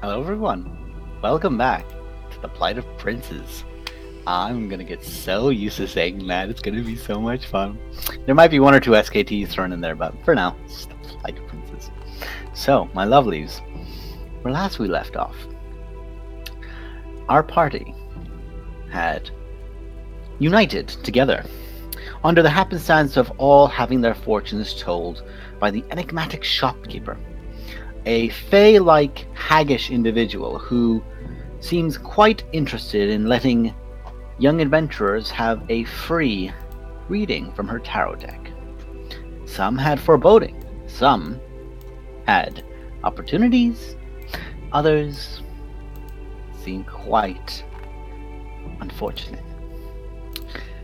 Hello, everyone. Welcome back to the Plight of Princes. I'm gonna get so used to saying that, it's gonna be so much fun. There might be one or two SKTs thrown in there, but for now, it's the Plight of Princes. So, my lovelies, where last we left off, our party had united together under the happenstance of all having their fortunes told by the enigmatic shopkeeper, a fey-like, haggish individual who seems quite interested in letting young adventurers have a free reading from her tarot deck. Some had foreboding, some had opportunities, others seemed quite unfortunate.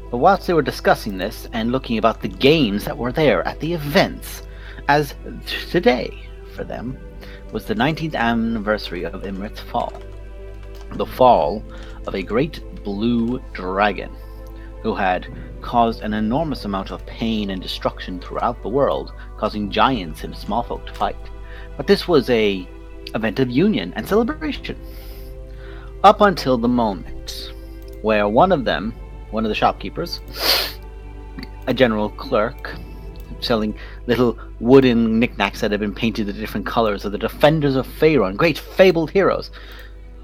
But whilst they were discussing this and looking about the games that were there at the events, as today for them was the 19th anniversary of Imrit's fall, the fall of a great blue dragon who had caused an enormous amount of pain and destruction throughout the world, causing giants and small folk to fight. But this was a event of union and celebration, up until the moment where one of the shopkeepers, a general clerk selling little wooden knickknacks that had been painted the different colors of the defenders of Faerun, great fabled heroes,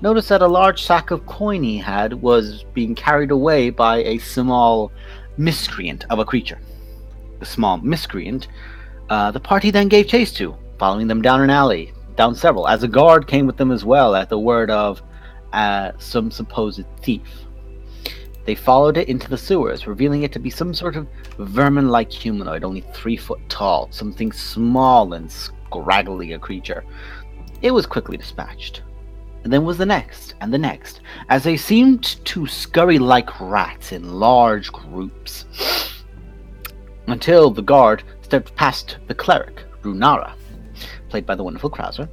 noticed that a large sack of coin he had was being carried away by a small miscreant of a creature. The small miscreant, the party then gave chase to, following them down an alley, down several, as a guard came with them as well at the word of some supposed thief. They followed it into the sewers, revealing it to be some sort of vermin-like humanoid, only 3 foot tall, something small and scraggly a creature. It was quickly dispatched. And then was the next, and the next, as they seemed to scurry like rats in large groups, until the guard stepped past the cleric, Runara, played by the wonderful Krauser,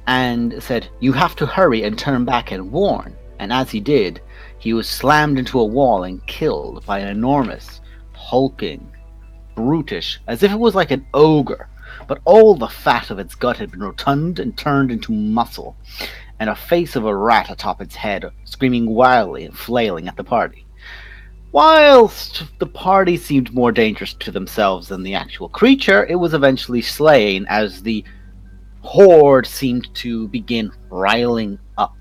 and said, "You have to hurry and turn back and warn." And as he did, he was slammed into a wall and killed by an enormous, hulking, brutish, as if it was like an ogre, but all the fat of its gut had been rotund and turned into muscle, and a face of a rat atop its head, screaming wildly and flailing at the party. Whilst the party seemed more dangerous to themselves than the actual creature, it was eventually slain as the horde seemed to begin riling up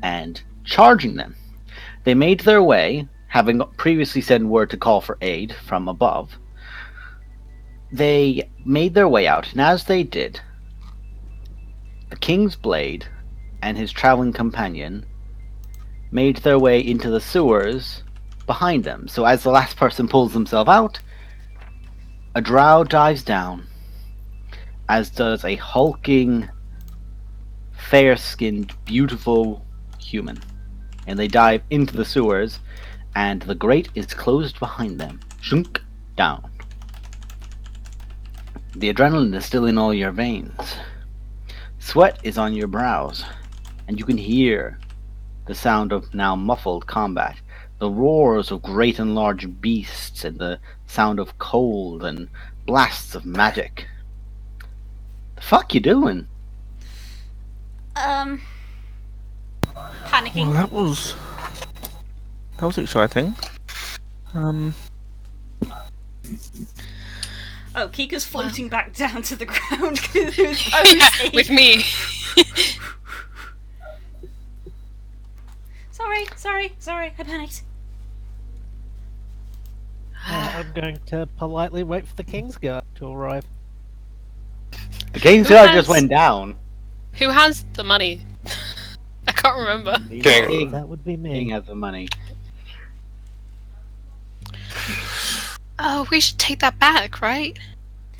and charging them. They made their way, having previously sent word to call for aid from above. They made their way out, and as they did, the King's Blade and his traveling companion made their way into the sewers behind them. So as the last person pulls himself out, a drow dives down, as does a hulking, fair-skinned, beautiful human. And they dive into the sewers, and the grate is closed behind them. Shunk down. The adrenaline is still in all your veins. Sweat is on your brows, and you can hear the sound of now muffled combat, the roars of great and large beasts, and the sound of cold and blasts of magic. The fuck you doing? Panicking. Well, that was exciting. Oh, Kika's floating back down to the ground because Yeah, with me. Sorry, I panicked. I'm going to politely wait for the King's Guard to arrive. The King's Guard just went down. Who has the money? I can't remember. The King. That would be King me. has the money. Oh, we should take that back, right?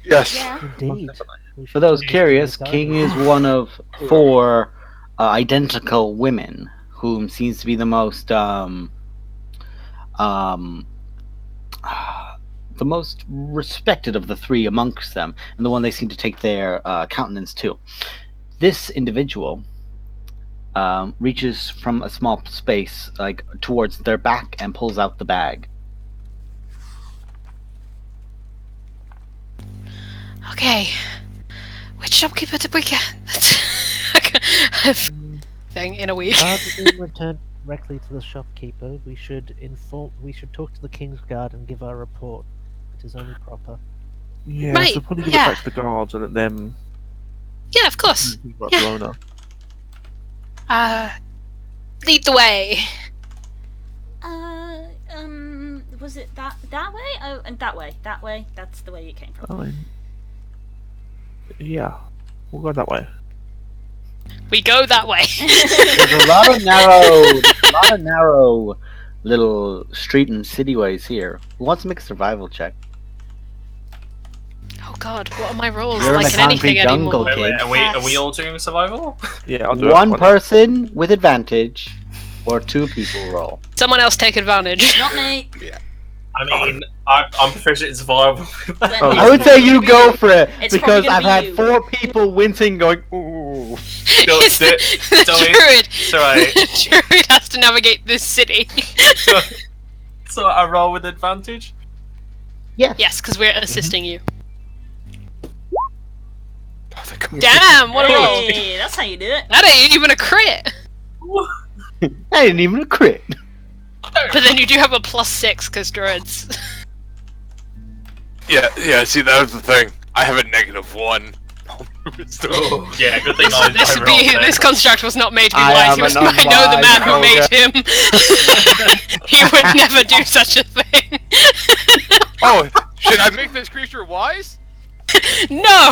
Yes. Yeah. Indeed. We For should those send it curious, to the King guard. is one of 4 identical women, whom seems to be the most the most respected of the 3 amongst them, and the one they seem to take their countenance to. This individual reaches from a small space, like towards their back, and pulls out the bag. Okay. Which shopkeeper did we get? I thing in a week. Rather than return directly to the shopkeeper, we should talk to the King's Guard and give our report. It is only proper. Yeah, Right, so probably give yeah. it back to the guards and let them Yeah, of course. think about Yeah. the owner. Lead the way. Was it that way? Oh, and that way. That way. That's the way you came from. I mean, yeah, we'll go that way. We go that way. There's a lot of narrow little street and city ways here. Who wants to make a survival check? Oh god, what are my rolls You're in like a in anything concrete jungle, anymore? kid. Are we all doing survival? Yeah, I'll do it. One person with advantage, or 2 people roll. Someone else take advantage. Not me. I mean, I'm proficient in survival. Oh, I would say you go for it It's because probably I've gonna had be you. 4 people wincing, going ooh. It's the druid. Sorry. Druid has to navigate this city. So I roll with advantage? Yes. Yes, because we're assisting you. Oh, they're coming. Damn, what a roll! Hey, that's how you do it. That ain't even a crit. I didn't even a crit. But then you do have a +6 because druids. Yeah, see, that was the thing. I have a -1. Oh, yeah, good thing This construct was not made to be I wise. am He was, an I know the man who unwise made him. He would never do such a thing. Oh, should I make this creature wise? No!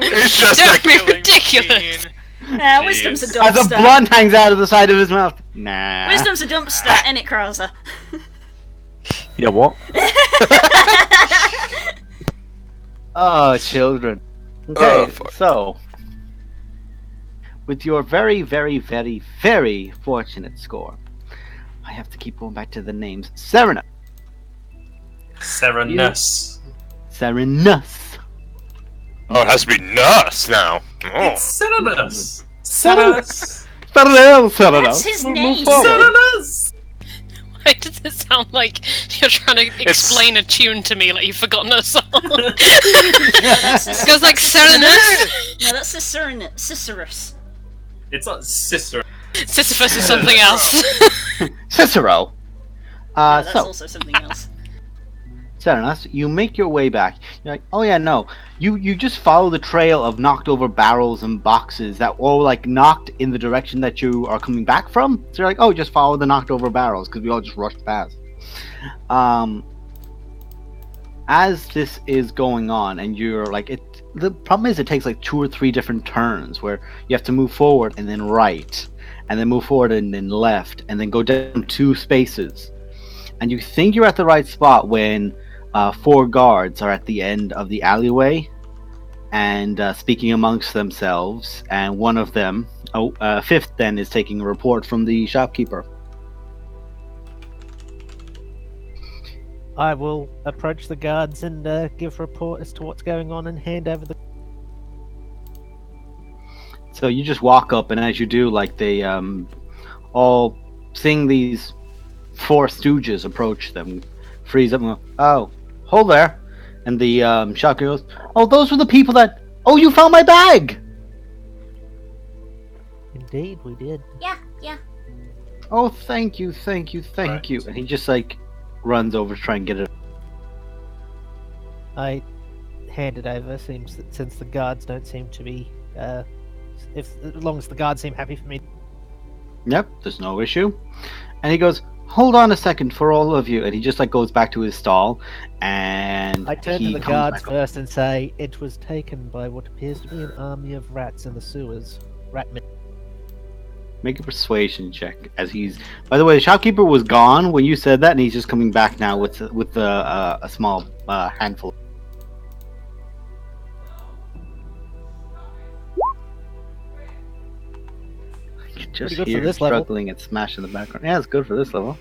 It's just Don't a be killing ridiculous. machine. Wisdom's a As a dumpster. blunt hangs out of the side of his mouth. Nah. Wisdom's a dumpster, ain't it, Krauser? Yeah, what? Oh, children. Okay, Oh, fuck. so with your very, very, very, very fortunate score, I have to keep going back to the names. Serena. Serenus. Serenus. Oh, it has to be Nuss now. Oh. It's Serenus. Serenus. Serenus. Serenus. That's his name. Serenus. Why does it sound like you're trying to explain a tune to me like you've forgotten a song? It goes like Serenus. No, that's Cicerus. It's not sister. Sisyphus is something else. Cicero. That's So, also something else. Serenus, you make your way back. You're like, oh yeah, no. You just follow the trail of knocked over barrels and boxes that all like knocked in the direction that you are coming back from. So you're like, oh, just follow the knocked over barrels because we all just rushed past. As this is going on, and you're like, the problem is it takes like 2 or 3 different turns where you have to move forward and then right, and then move forward and then left, and then go down 2 spaces. And you think you're at the right spot when 4 guards are at the end of the alleyway and speaking amongst themselves, and one of them, fifth then, is taking a report from the shopkeeper. I will approach the guards and give report as to what's going on and hand over the. So you just walk up, and as you do, like they all seeing these 4 stooges approach them, freeze up and go, oh, hold there. And the shopkeeper goes, oh, those were the people that, oh, you found my bag. Indeed, we did. Yeah. Oh, thank you. Right. And he just like runs over to try and get it. I hand it over. Since the guards don't seem to be, as long as the guards seem happy for me. Yep, there's no issue. And he goes, hold on a second for all of you. And he just like goes back to his stall, and I turn he to the comes guards back up. first and say, it was taken by what appears to be an army of rats in the sewers. Ratmen. Make a persuasion check. As he's, by the way, the shopkeeper was gone when you said that, and he's just coming back now with a small handful. You can just good for hear this level. struggling and smash in the background. Yeah, it's good for this level.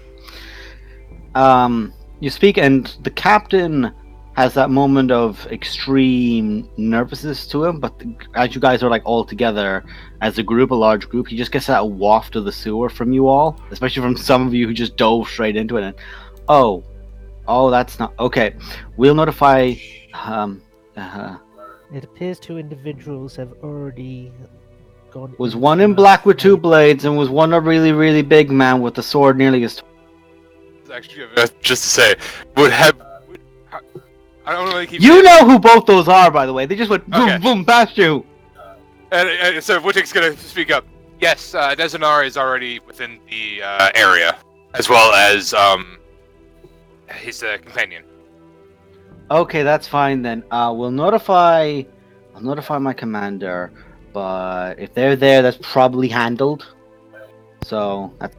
You speak, and the captain has that moment of extreme nervousness to him, but as you guys are like all together as a group, a large group, he just gets that waft of the sewer from you all, especially from some of you who just dove straight into it. And oh, that's not okay. We'll notify. It appears 2 individuals have already gone. Was into one in a black with 2 state. blades, and was one a really, really big man with a sword nearly as tall. Actually, just to say, would have. I don't really keep. You know who both those are, by the way. They just went boom, Okay. boom past you. And so Wittick's gonna speak up. Yes, Desanar is already within the area, as well as his companion. Okay, that's fine then. I'll notify my commander, but if they're there, that's probably handled. So that's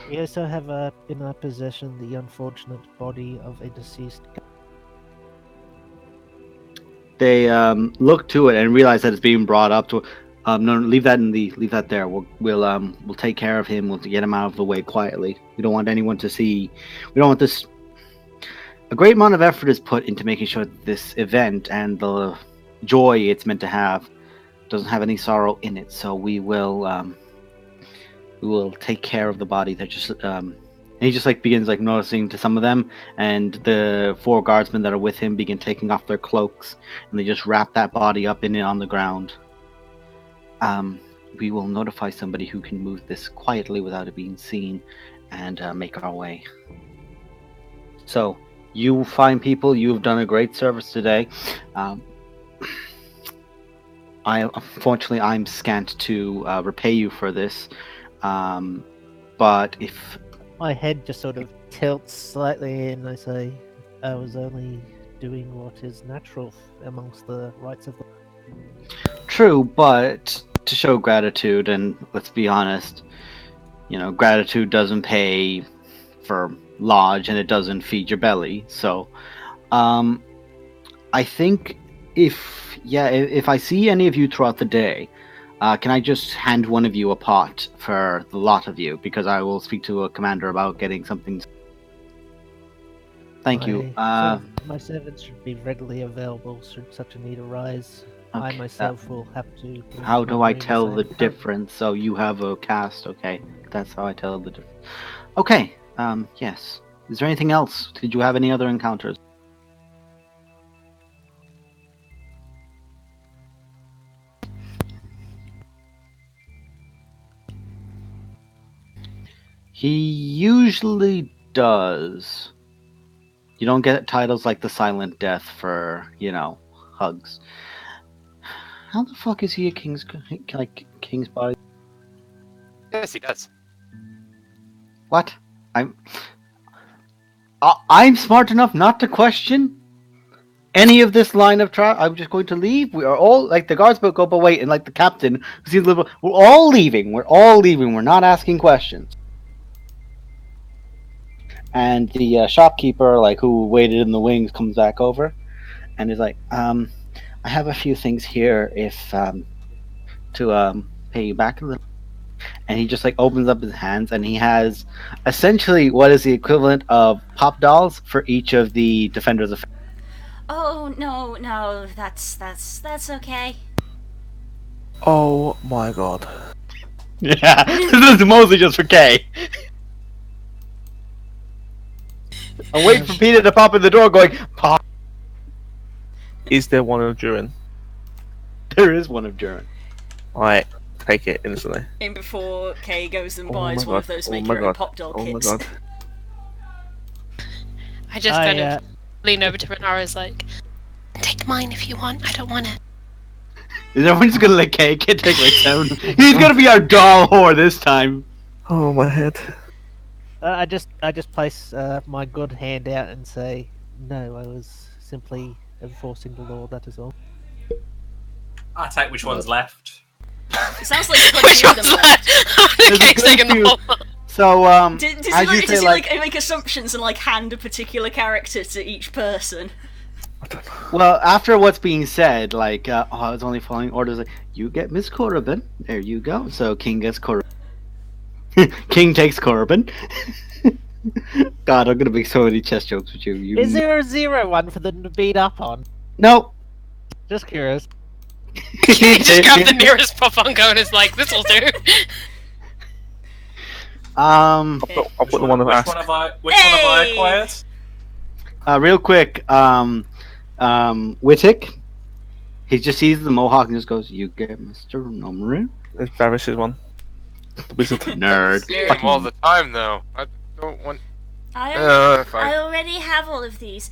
We also have in our possession the unfortunate body of a deceased. they look to it and realize that it's being brought up to. No, leave that there. We'll take care of him. We'll get him out of the way quietly. We don't want anyone to see. We don't want this. A great amount of effort is put into making sure that this event and the joy it's meant to have doesn't have any sorrow in it. So we will take care of the body. That just and he just begins noticing to some of them, and the 4 guardsmen that are with him begin taking off their cloaks, and they just wrap that body up in it on the ground. We will notify somebody who can move this quietly without it being seen, and make our way. So, you fine people, you've done a great service today. Unfortunately, I'm scant to repay you for this. But if My head just sort of tilts slightly, and I say, "I was only doing what is natural amongst the rights of the." true, but to show gratitude, and let's be honest, gratitude doesn't pay for lodge and it doesn't feed your belly. So, I think if I see any of you throughout the day, can I just hand one of you a pot for the lot of you? Because I will speak to a commander about getting something. Thank you. My servants should be readily available should such a need arise. I Okay, myself will have to. How do I tell the same. difference? So you have a cast, okay? That's how I tell the difference. Okay. Yes. Is there anything else? Did you have any other encounters? He usually does. You don't get titles like the Silent Death for, hugs. How the fuck is he a king's body? Yes, he does. What? I'm smart enough not to question any of this line of travel. I'm just going to leave. We are all the guards go, but wait, and the captain who seems little. We're all leaving. We're not asking questions. And the shopkeeper, who waited in the wings, comes back over, and is like, I have a few things here if to pay you back a little. And he just opens up his hands, and he has essentially what is the equivalent of pop dolls for each of the defenders of. Oh no, that's okay. Oh my god. Yeah, this is mostly just for Kay. I'm waiting for Peter to pop in the door, going pop. Is there one of Durin? There is one of Durin. I take it instantly. In before Kay goes and Oh buys my one of God. those Oh make my your own God. pop doll Oh my kits. god. I just kind of lean over to Renara's like, take mine if you want. I don't want it. Is everyone just gonna let Kay take down? He's gonna be our doll whore this time. Oh my head. I just place my good hand out and say, "No, I was simply enforcing the law. That is all." I take which one's left. It sounds like you've got Which two of them one's left. left? There's a Kate's good taking the few- whole lot. So Does as you say, he make assumptions and hand a particular character to each person? well, after what's being said, I was only following orders. You get Miss Corbin. There you go. So King gets Corbin. King takes Corbin. God, I'm gonna make so many chest jokes with you. Is there a 0-1 for them to beat up on? No. Just curious. He just grabbed the nearest Pofunko and is like, this'll do. I'll put the one that Which asked. one have I acquired? Real quick, Wittick, He just sees the mohawk and just goes, "You get Mr. Nomaru?" It's Varys' one. The wizard. Nerd. See him all the time, though. I don't want. I Fine. already have all of these.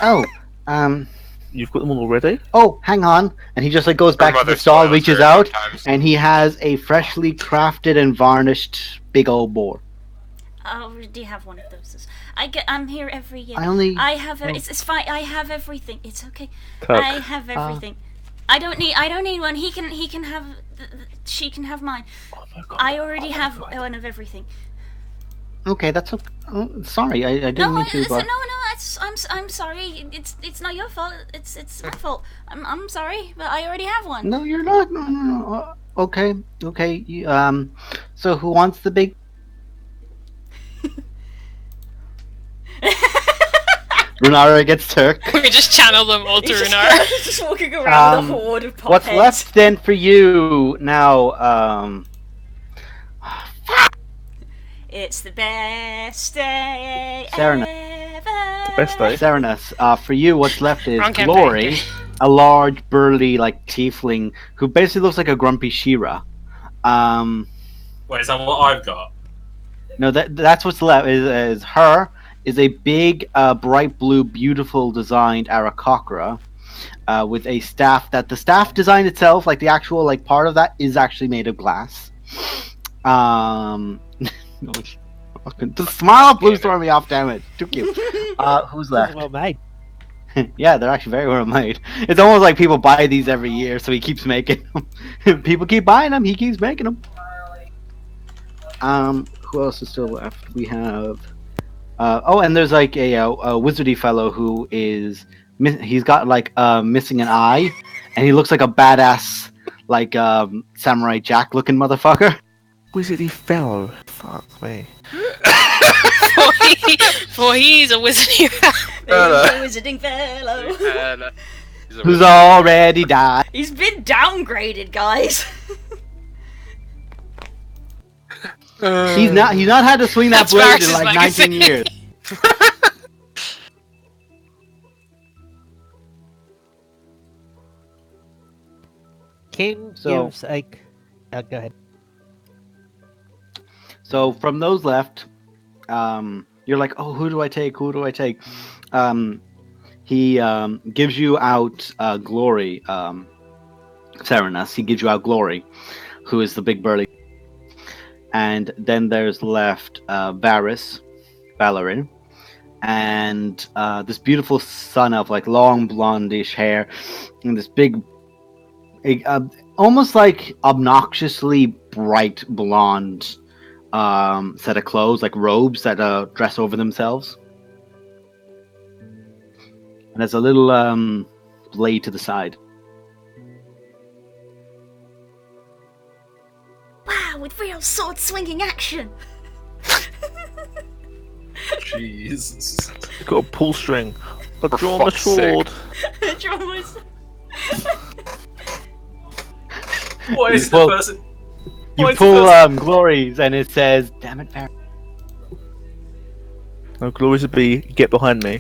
Oh, You've got them all already? oh, hang on. And he just like goes back to the mother stall, spoils reaches her out, sometimes. and he has a freshly crafted and varnished big old boar. I already have one of those. I'm here every year. I only. I have. It's fine. I have everything. It's okay. Kirk. I have everything. I don't need one. He can have. She can have mine. Oh my god. I already have one of everything. Okay, that's okay. Oh, sorry, I didn't No, mean to. But... I'm sorry. It's not your fault. It's my fault. I'm sorry, but I already have one. No, you're not. No. Okay. So who wants the big? Runara gets Turk. We just channel them all to He's Runara. just walking around with a horde of pop What's heads. left then for you now? It's the best day Serena. ever. Best day. Serenus, for you, what's left is Wrong campaign. Glory, a large, burly, like tiefling who basically looks like a grumpy Shira. Wait, is that what I've got? No, that's what's left. Is her is a big, bright blue, beautiful designed Arakocra, with a staff that the staff design itself, like the actual like part of that, is actually made of glass. The smile blew throwing me off. Damn it! Too cute. Who's left? Well made. Yeah, they're actually very well made. It's almost like people buy these every year, so he keeps making them. People keep buying them, he keeps making them. Who else is still left? We have. Oh, and there's like a wizardy fellow who is. He's got like missing an eye, and he looks like a badass, like Samurai Jack looking motherfucker. Wizardy fellow. Fuck me. For he's a wizarding. There's a wizarding fellow. Who's already died. He's been downgraded, guys. He's not had to swing that That's blade in Varys' like legacy. 19 years. King So- gives a. Go ahead. So from those left, you're like, oh, who do I take? Who do I take? He gives you out Glory, Serenus. He gives you out Glory, who is the big burly. And then there's left Varys, Valorin, and this beautiful son of like long blondish hair, and this big, almost like obnoxiously bright blonde set of clothes, like robes that dress over themselves. And there's a little blade to the side. Wow, with real sword swinging action. Jesus. You've got a pull string. I've For drawn the fuck's sake. sword. Draw myself. What You is pull- the person? You What is the pull person- Glories, and it says, "Damn it, Varys." No, glory to be. Get behind me.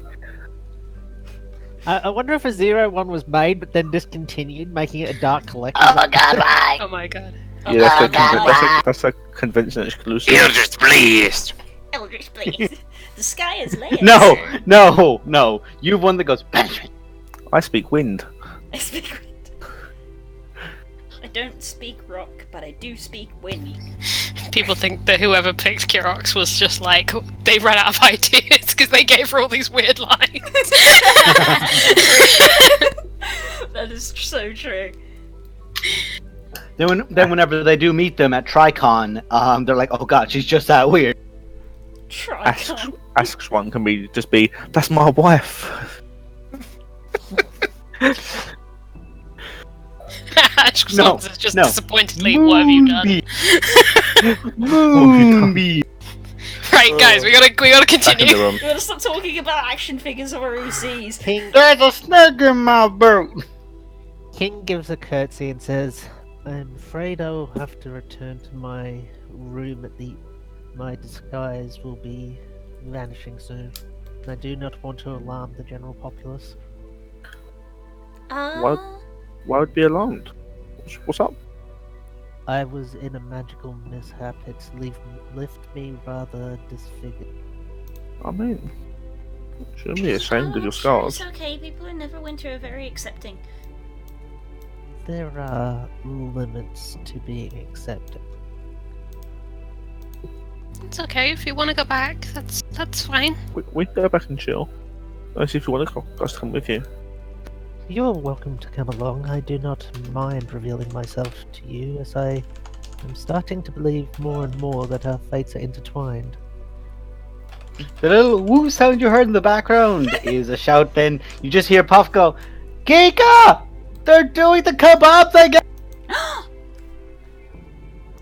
I wonder if a 0-1 was made but then discontinued, making it a Dark Collector. Oh my god, why? Oh my god. Yeah, that's a convention exclusive. Eldritch Blast! Eldritch, please. The sky is layers. No. You've one that goes. I speak wind. I speak wind. I don't speak rock, but I do speak wind. People think that whoever picked Kirox was just like, they ran out of ideas because they gave her all these weird lines. That is so true. Then whenever they do meet them at Tricon, they're like, "Oh God, she's just that weird." Asks one can be just be. That's my wife. Ash No, is just no. disappointedly, what have you done? Moonbeam. Right, guys, we gotta Back in the continue. room. We gotta stop talking about action figures overseas. King There's a snake in my boot. King gives a curtsy and says, "I'm afraid I will have to return to my room at the. My disguise will be vanishing soon. I do not want to alarm the general populace." Why would it be alarmed? What's up? I was in a magical mishap. It's left me rather disfigured. I mean, shouldn't be ashamed of your sure scars. it's okay. People in Neverwinter are very accepting. There are limits to being accepted. It's okay if you want to go back. That's fine. We can go back and chill. I see if you want us to come with you. You're welcome to come along. I do not mind revealing myself to you, as I am starting to believe more and more that our fates are intertwined. The little woo sound you heard in the background is a shout. Then you just hear Puff go, "Kika! They're doing the kebabs again!"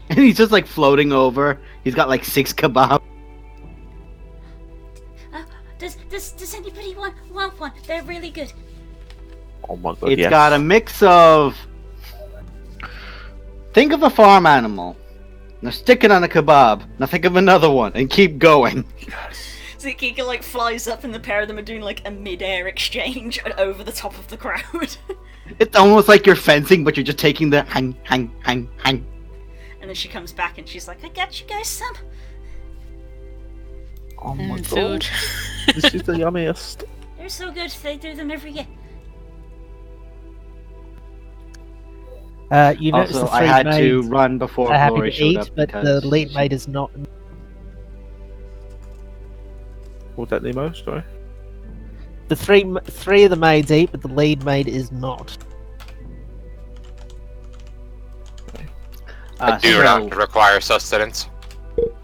And he's just like floating over. He's got like 6 kebabs. Does anybody want one? They're really good. Oh my god, It's yes. got a mix of. Think of a farm animal. Now stick it on a kebab. Now think of another one and keep going. So Kika like flies up and the pair of them are doing like a mid-air exchange over the top of the crowd. It's almost like you're fencing, but you're just taking the hang. And then she comes back and she's like, I got you guys some. Oh my god. Food. This is the yummiest. They're so good. They do them every year. You notice Also, the I three had to maids run before are happy Glory to showed eat, up but because the lead maid is not. What's that, Nemo? Sorry. The three of the maids eat, but the lead maid is not. I do so, not require sustenance.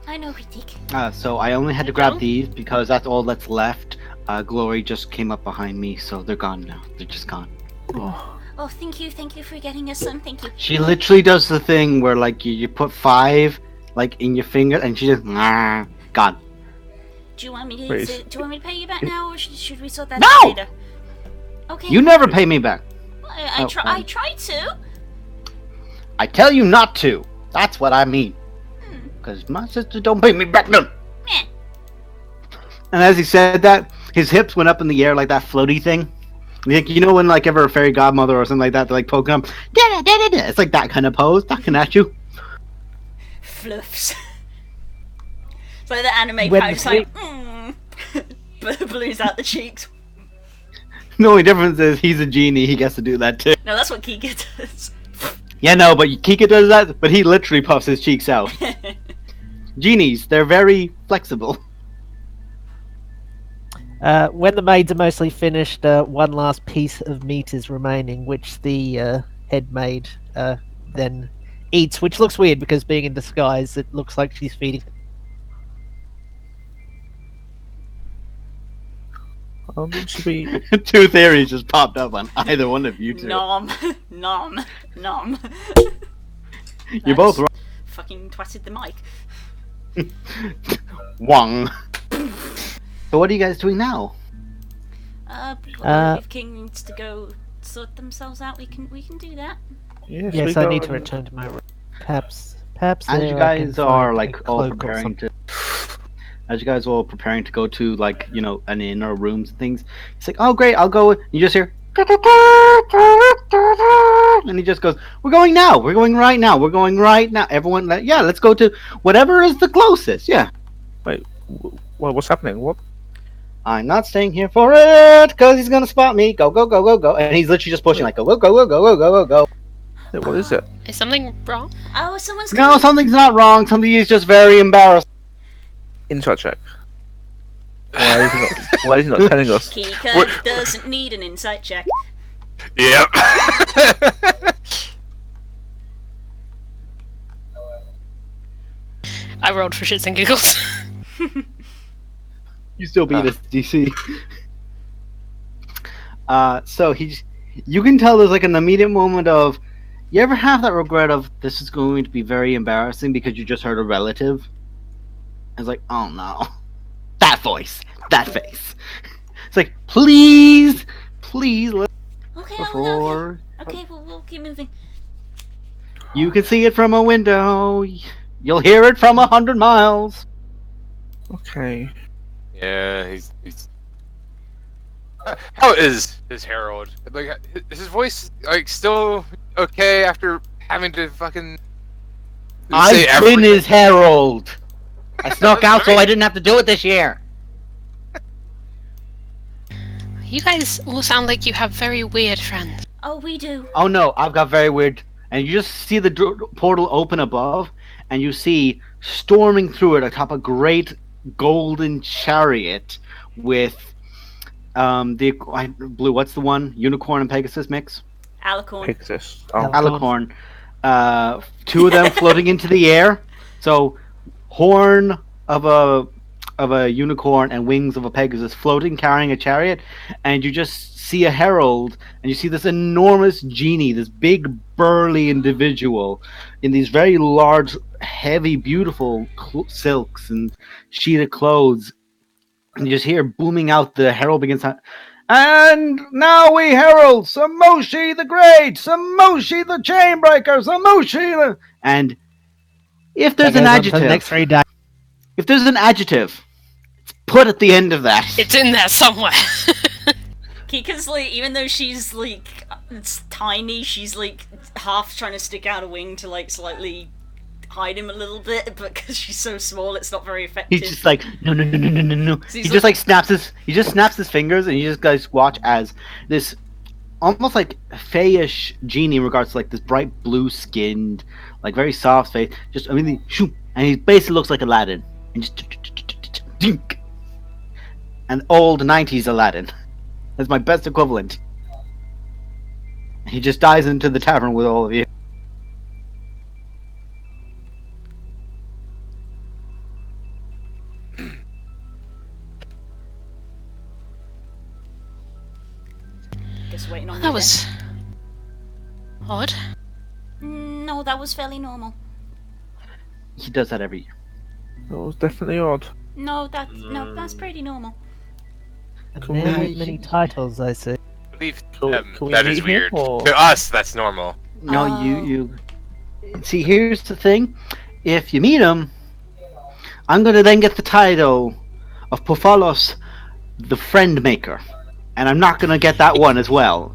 I know, Ritik. so I only had to grab these because that's all that's left. Glory just came up behind me, so they're gone now. They're just gone. Oh, thank you for getting us some. Thank you. She literally does the thing where like you put 5 like in your finger and she just gone. Do you want me to? Please. Do you want me to pay you back now, or should we sort that No! out later? Okay. You never pay me back. I tried to. I tell you not to. That's what I mean. Because my sister don't pay me back none. Meh. And as he said that, his hips went up in the air like that floaty thing. Like, you know when like ever a fairy godmother or something like that, they're like poking up. It's like that kind of pose, talking at you. Fluffs. It's like the anime When pose, the like balloons out the cheeks. The only difference is he's a genie, he gets to do that too. No, that's what Kika does. Yeah, no, but Kika does that, but he literally puffs his cheeks out. Genies, they're very flexible. When the maids are mostly finished, one last piece of meat is remaining, which the head maid then eats, which looks weird because being in disguise, it looks like she's feeding. It should be. 2 theories just popped up on either one of you two. Nom. You're both wrong. Fucking twatted the mic. Wong. So what are you guys doing now? If King needs to go sort themselves out, we can do that. Yes, Yes, we I go need to and- return to my room. Perhaps As there you I can guys find are a like all cloak or preparing something. to, as you guys are all preparing to go to like an inn or rooms and things, it's like, oh great, I'll go. You just hear, and he just goes, we're going now. We're going right now. We're going right now. Everyone, yeah, let's go to whatever is the closest. Yeah, Wait, what's happening? What? I'm not staying here for it because he's gonna spot me. Go, go, go, go, go, and he's literally just pushing like go, go, go, go, go, go, go, go. Yeah, what is it? Is something wrong? Oh, someone's No, coming. something's not wrong. Something is just very embarrassed. Insight check. Why is he not telling us? Kika What- doesn't need an insight check. Yep. I rolled for shits and giggles. You still beat us, DC. So you can tell there's like an immediate moment of, you ever have that regret of this is going to be very embarrassing because you just heard a relative? It's like, oh no, that voice, that face. It's like, please, let's Okay, before okay, we'll keep moving. you can see it from a window. You'll hear it from 100 miles. Okay. Yeah, he's. How is Harold? Like, is his voice like still okay after having to fucking say I've been everything? his herald. I snuck out so I didn't have to do it this year. You guys all sound like you have very weird friends. Oh, we do. Oh no, I've got very weird. And you just see the portal open above, and you see storming through it atop a great golden chariot with blue. What's the one? Unicorn and Pegasus mix. Alicorn. Pegasus. Oh, Alicorn. Two of them floating into the air. So, horn of a unicorn and wings of a Pegasus floating, carrying a chariot, and you just see a herald, and you see this enormous genie, this big burly individual, in these very large, heavy, beautiful silks and sheeted clothes, and you just hear booming out the herald begins. And now we herald Samoshi the Great, Samoshi the Chainbreaker, Samoshi the... And if there's an adjective, next 3 days. if there's an adjective, it's put at the end of that. It's in there somewhere. Kika's like, even though she's like, it's tiny, she's like half trying to stick out a wing to like slightly hide him a little bit, but because she's so small, it's not very effective. He's just like, no. So He he's just like snaps his fingers, and you just guys watch as this almost like fayish genie in regards to like this bright blue skinned, like very soft face. Just and he basically looks like Aladdin, and just an old 90s Aladdin. That's my best equivalent. He just dives into the tavern with all of you. Just waiting on you That was odd. then. No, that was fairly normal. He does that every year. that was definitely odd. No, that's pretty normal. And Can there we- with many titles, I see. Believe Can we that is meet him, weird. or- To us, that's normal. No, Oh. you see. Here's the thing: if you meet him, I'm gonna then get the title of Pufalos, the Friend Maker, and I'm not gonna get that one as well.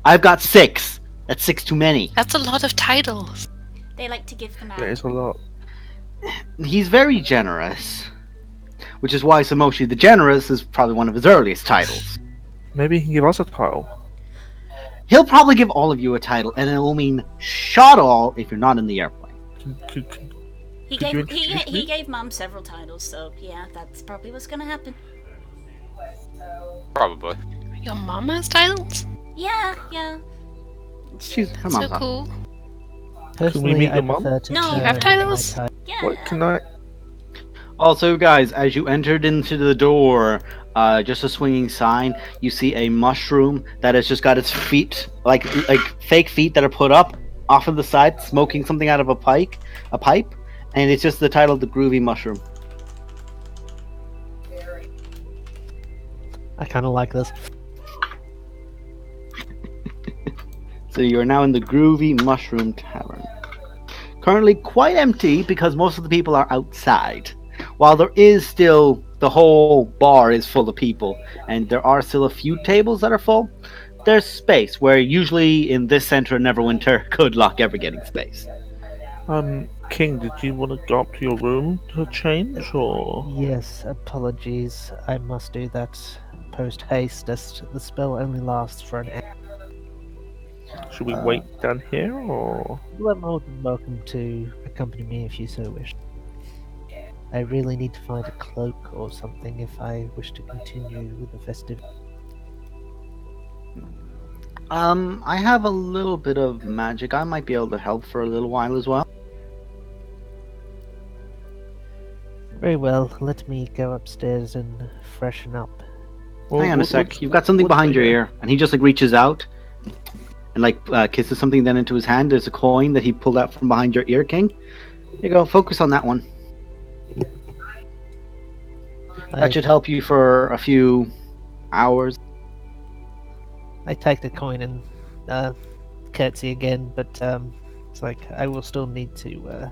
I've got 6. That's 6 too many. That's a lot of titles. They like to give them out. That is a lot. He's very generous, which is why Samoshi the Generous is probably one of his earliest titles. Maybe he can give us a title. He'll probably give all of you a title, and it will mean shot all if you're not in the airplane. He Could you gave introduce he me? gave Mum several titles, so yeah, that's probably what's gonna happen. Probably. Your mom has titles? Yeah. She's her So mom's cool. Personally, meet I your mum? prefer to No. share You have my titles? title. Yeah. What can I? Also, guys, as you entered into the door, just a swinging sign, you see a mushroom that has just got its feet, like fake feet that are put up off of the side, smoking something out of a pipe, and it's just the title, The Groovy Mushroom. I kind of like this. So you are now in the Groovy Mushroom Tavern. Currently quite empty because most of the people are outside. While there is still, the whole bar is full of people, and there are still a few tables that are full, there's space, where usually in this center in Neverwinter, good luck ever getting space. King, did you want to go up to your room to change, or? Yes, apologies. I must do that post haste, as the spell only lasts for an hour. Should we wait down here, or? You are more than welcome to accompany me if you so wish. I really need to find a cloak or something if I wish to continue with the festive. I have a little bit of magic. I might be able to help for a little while as well. Very well, let me go upstairs and freshen up. Well, Hang on a what- sec. what's- You've got something what's behind the- your ear, and he just like reaches out and like kisses something then into his hand. There's a coin that he pulled out from behind your ear, King. Here you go. Focus on that one. That should help you for a few hours. I take the coin and curtsy again, but it's like I will still need to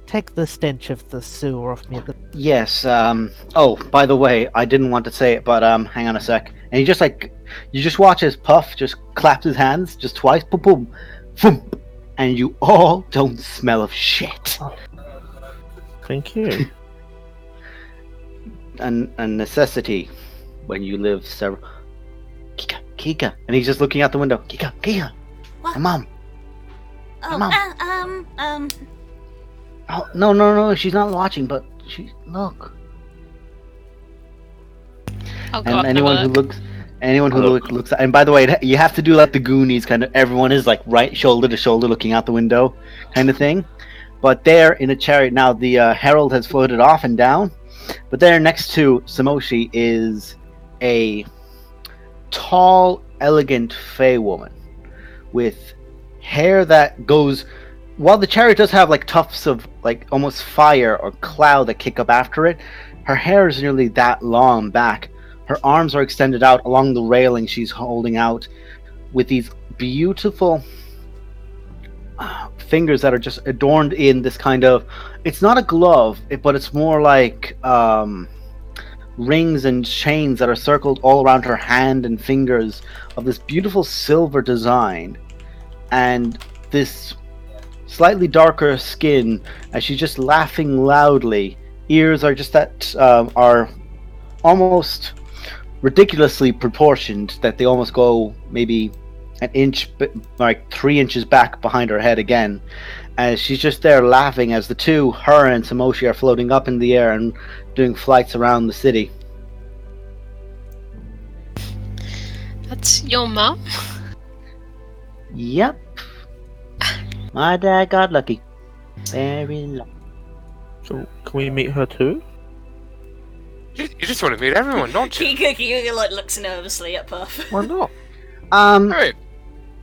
take the stench of the sewer off me. Yes. Oh, by the way, I didn't want to say it, but hang on a sec. And he just you just watch as Puff just claps his hands just twice, boom, boom, boom, and you all don't smell of shit. Thank you. A necessity when you live several. Kika, and he's just looking out the window. Kika, What? my mom. Oh, Mom. Oh, no, she's not watching, but look. Oh god, And anyone who look. looks, and by the way, you have to do like the Goonies kind of. Everyone is like right shoulder to shoulder, looking out the window, kind of thing. But there in a chariot now, the herald has floated off and down. But there next to Samoshi is a tall, elegant Fey woman with hair that goes. While the chariot does have like tufts of like almost fire or cloud that kick up after it, her hair is nearly that long back. Her arms are extended out along the railing she's holding out with these beautiful fingers that are just adorned in this kind of. It's not a glove, but it's more like rings and chains that are circled all around her hand and fingers of this beautiful silver design. And this slightly darker skin as she's just laughing loudly. Ears are just that are almost ridiculously proportioned that they almost go maybe an inch, like 3 inches back behind her head again, as she's just there laughing as the two, her and Samoshi, are floating up in the air and doing flights around the city. That's your mum? Yep. My dad got lucky. Very lucky. So, can we meet her too? You just want to meet everyone, don't you? Kika like looks nervously at Puff. Why not? Alright.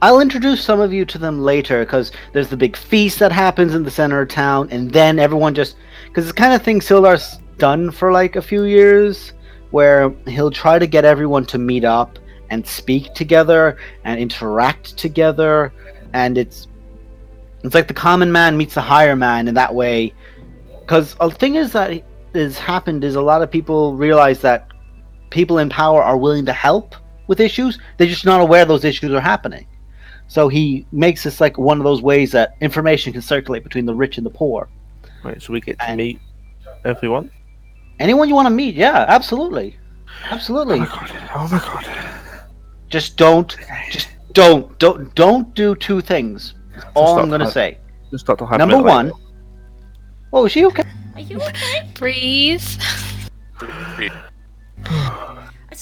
I'll introduce some of you to them later, because there's the big feast that happens in the center of town, and then everyone just... Because it's the kind of thing Sildar's done for like a few years, where he'll try to get everyone to meet up and speak together and interact together, and it's like the common man meets the higher man in that way. Because the thing is that has happened is a lot of people realize that people in power are willing to help with issues. They're just not aware those issues are happening. So he makes this like one of those ways that information can circulate between the rich and the poor. Right, so we get to meet everyone? Anyone you want to meet, yeah, absolutely. Absolutely. Oh my god. Just don't do two things. That's all I'm gonna say. Just start to have Number one. Oh, is she okay? Are you okay? Breathe.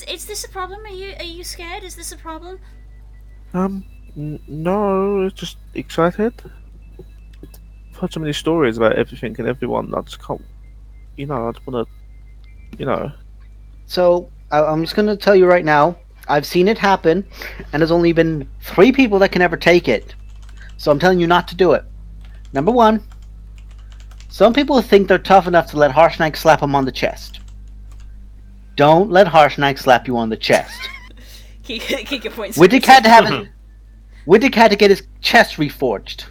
Is this a problem? Are you scared? Is this a problem? No, it's just excited. I've heard so many stories about everything and everyone. I just can't. I just wanna. So I'm just gonna tell you right now. I've seen it happen, and there's only been 3 people that can ever take it. So I'm telling you not to do it. Number one. Some people think they're tough enough to let Harshnag slap them on the chest. Don't let Harshnag slap you on the chest. Kika points. Widdick had to have it. Widdick had to get his chest reforged.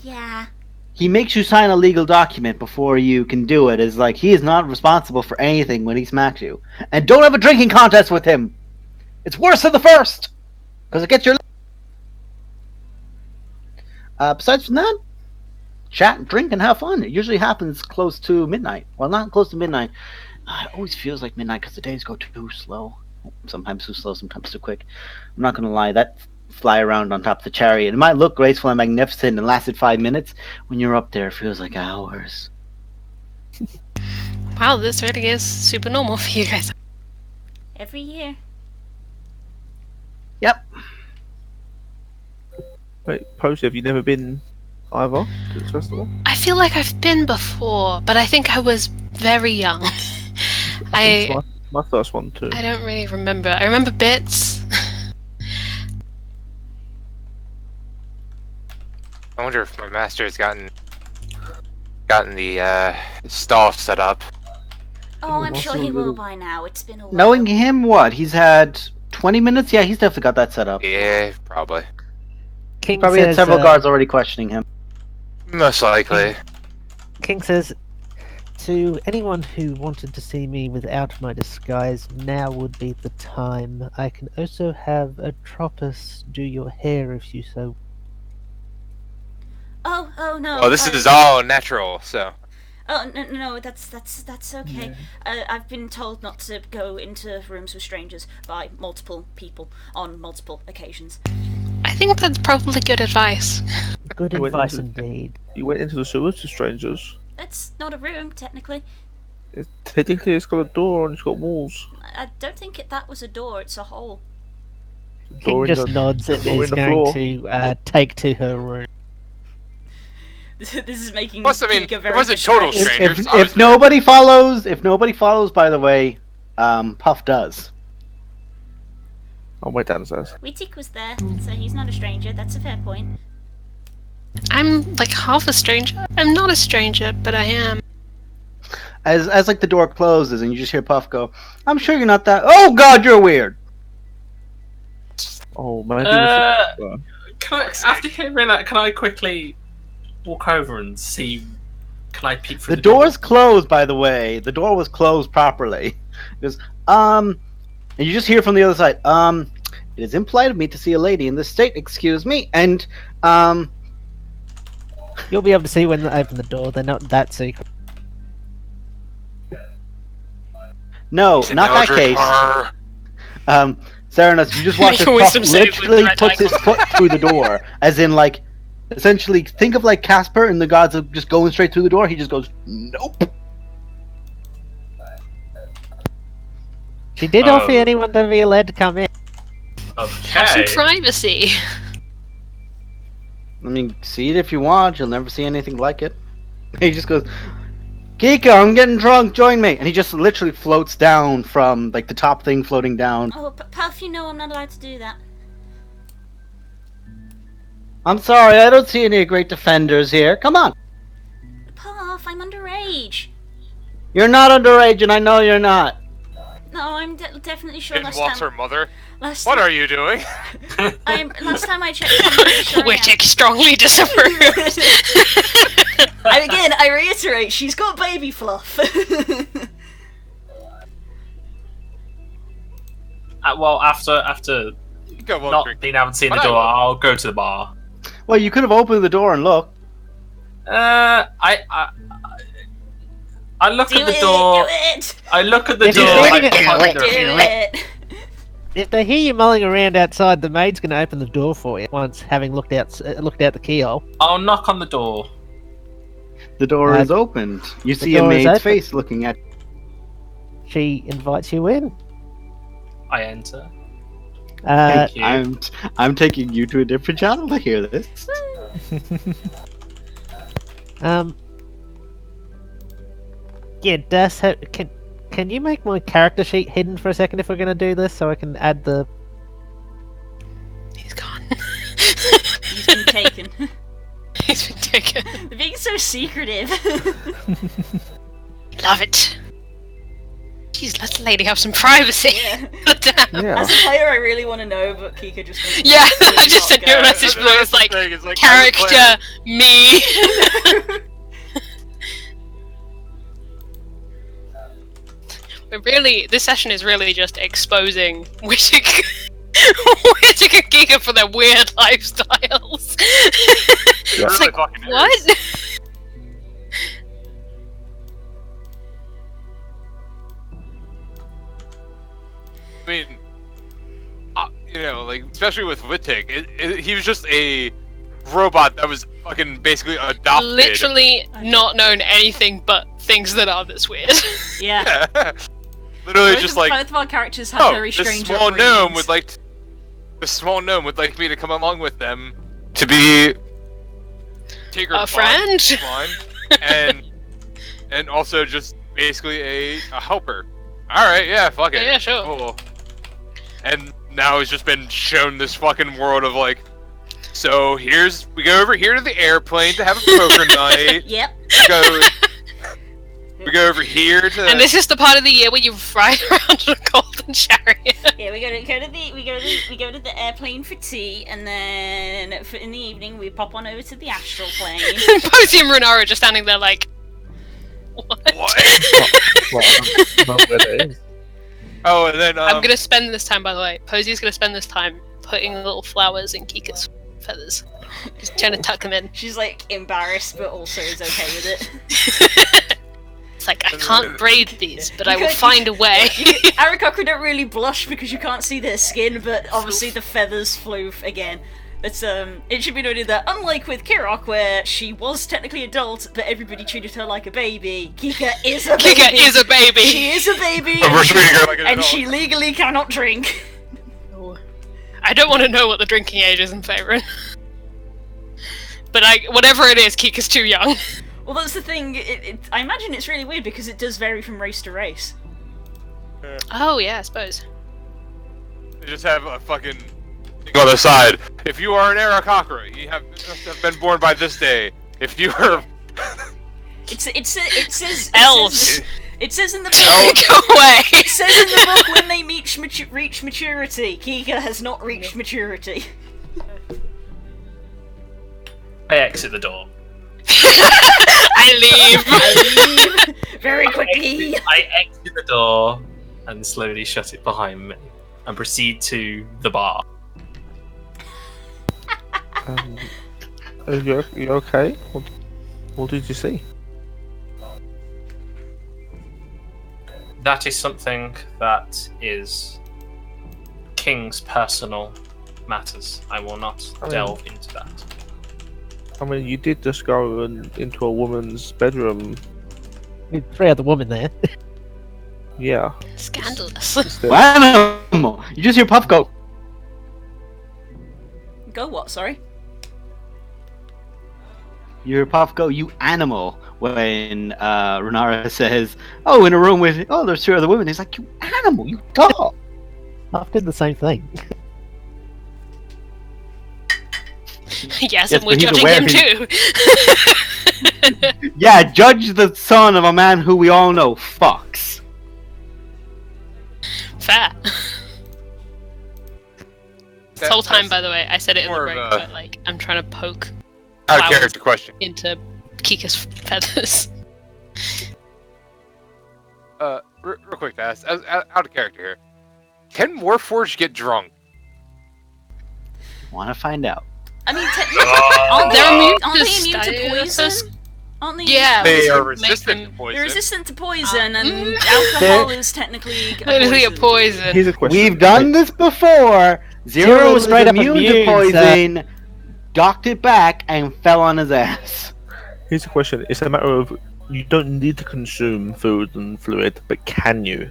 Yeah. He makes you sign a legal document before you can do it. It's like he is not responsible for anything when he smacks you. And don't have a drinking contest with him. It's worse than the first, because it gets your. Besides from that, chat, drink, and have fun. It usually happens close to midnight. Well, not close to midnight. It always feels like midnight because the days go too slow. Sometimes too slow, sometimes too quick. I'm not going to lie, that fly around on top of the chariot, it might look graceful and magnificent and lasted 5 minutes. When you're up there, it feels like hours. Wow, this really is super normal for you guys. Every year. Yep. Wait, Posey, have you never been either to this festival? I feel like I've been before, but I think I was very young. It's my first one too. I don't really remember. I remember bits. I wonder if my master has gotten the stall set up. Oh, I'm sure he will by now. It's been a while. Knowing him, what? He's had 20 minutes? Yeah, he's definitely got that set up. Yeah, probably. King Probably had says, several guards already questioning him. Most likely. King says, to anyone who wanted to see me without my disguise, now would be the time. I can also have Atropos do your hair if you so. Oh no. Well, this is all natural, so. Oh no, that's okay. I've been told not to go into rooms with strangers by multiple people on multiple occasions. I think that's probably good advice. Good You went advice into- indeed. You went into the sewers to strangers. It's not a room, technically. Technically, it's got a door and it's got walls. I don't think that was a door. It's a hole. King Door in just the- nods and door in is the going floor. to take to her room. This is making Plus, I mean, Kika it very wasn't total distressed. strangers. If nobody follows, by the way, Puff does. I'll wait downstairs. Wheatik was there, so he's not a stranger. That's a fair point. I'm like half a stranger. I'm not a stranger, but I am. As like the door closes and you just hear Puff go, "I'm sure you're not that. Oh God, you're weird." Oh, maybe Can I, after hearing that, can I quickly walk over and see? Can I peek through The the door's closed, by the way. The door was closed properly. Because and you just hear from the other side, it is impolite of me to see a lady in this state. Excuse me, and You'll be able to see when they open the door. They're not that secret. no, It's an not that Eldritch case. horror. Serenus, you just watch Make as a Puff wisdom save with literally the red puts his icon. foot through the door, as in like, essentially, think of like Casper and the gods of just going straight through the door. He just goes, nope. She did offer anyone to be allowed to come in. Have some Okay. privacy. I mean, see it if you want. You'll never see anything like it. He just goes, Kika, I'm getting drunk. Join me. And he just literally floats down from like the top thing floating down. Oh, Puff, you know I'm not allowed to do that. I'm sorry, I don't see any great defenders here. Come on. Puff, I'm underage. You're not underage, and I know you're not. No, I'm definitely sure. In Last walks her time, mother. last What time, are you doing? last time I checked, I'm pretty sure I am. Wittig strongly disapproves. I reiterate, she's got baby fluff. Well, after Go on, not drink. being able to see the But door, I'll go to the bar. Well, you could have opened the door and looked. I look Do at the it, door. do it, I look at the If door. you're Like, doing it- behind do her. it. If they hear you mulling around outside, the maid's going to open the door for you once having looked out the keyhole. I'll knock on the door. The door Uh, is opened. You the see a door is maid's open. face looking at. She invites you in. I enter. Uh, Thank you. I'm taking you to a different channel to hear this. Yeah, Das, can you make my character sheet hidden for a second if we're going to do this, so I can add the... He's gone. He's been taken. He's been taken. They're being so secretive. Love it. Jeez, let the lady have some privacy. Yeah. Damn. Yeah. As a player, I really want to know, but Kika just. wants to Yeah, really I just not sent you a go. message That's below. It's the like, thing, it's like, as a player- character, me. But really, this session is really just exposing Wittig and Giga for their weird lifestyles. It It's really like, fucking is. what? I mean, you know, like especially with Wittig, he was just a robot that was fucking basically adopted. Literally not known anything but things that are this weird. Yeah. Literally Both just of- like, both of our characters have oh, very this strange small gnome upbringings. would like, the small gnome would like me to come along with them to be Tigger A friend? fine, and also just basically a helper. All right, yeah, fuck it. Yeah, sure. Cool. And now he's just been shown this fucking world of like, so we go over here to the airplane to have a poker night. Yep. We go over here to. And this is the part of the year where you ride around in a golden chariot. Yeah, we go to the airplane for tea, and then in the evening we pop on over to the astral plane. Posey and Runara are just standing there like, what? Well, where it is. Oh, and then I'm gonna spend this time, by the way. Posey's gonna spend this time putting little flowers in Kika's feathers. Just trying to tuck them in. She's like embarrassed, but also is okay with it. It's like, I can't braid these, but I will find a way. Arakocra don't really blush because you can't see their skin, but obviously the feathers flew again. It's it should be noted that unlike with Kirok, where she was technically adult, but everybody treated her like a baby, Kika is a baby. Kika is a baby. She is a baby, But we're treating her like an and adult. she legally cannot drink. I don't want to know what the drinking age is in Faerun. But whatever it is, Kika's too young. Well, that's the thing. I imagine it's really weird because it does vary from race to race. Oh yeah, I suppose. They just have a fucking thing on the side. If you are an Arakocra, you must have been born by this day. If you are... It says Elves. It says in the book. Go away. It says in the book when they reach maturity. Kika has not reached maturity. I exit the door. I leave. Very quickly. I exit the door and slowly shut it behind me and proceed to the bar. Are you okay? What did you see? That is something that is King's personal matters. I will not delve into that. I mean, you did just go into a woman's bedroom. With 3 other women there. Yeah. Scandalous. Animal! You just hear Puff go. Go what? Sorry. You hear Puff go, you animal. When Runara says, "Oh, in a room with there's 2 other women." He's like, "You animal, you dog." I did the same thing. Yes, Yes, and we're but he's judging aware him too. Yeah, judge the son of a man who we all know fucks. Fair. This whole time, That's by the way, I said it in the more of break, a- but like, I'm trying to poke Out of flowers character question. into Kika's feathers. Real quick to ask, out of character here. Can Warforged get drunk? Want to find out? I mean, They're immune aren't to they immune to status? poison? Aren't they? Yeah, They are make resistant them- to poison. They're resistant to poison, and alcohol is technically Literally a poison. Here's a question. We've done this before. Zero was straight up immune to immune, poison, docked it back, and fell on his ass. Here's a question. It's a matter of you don't need to consume food and fluid, but can you?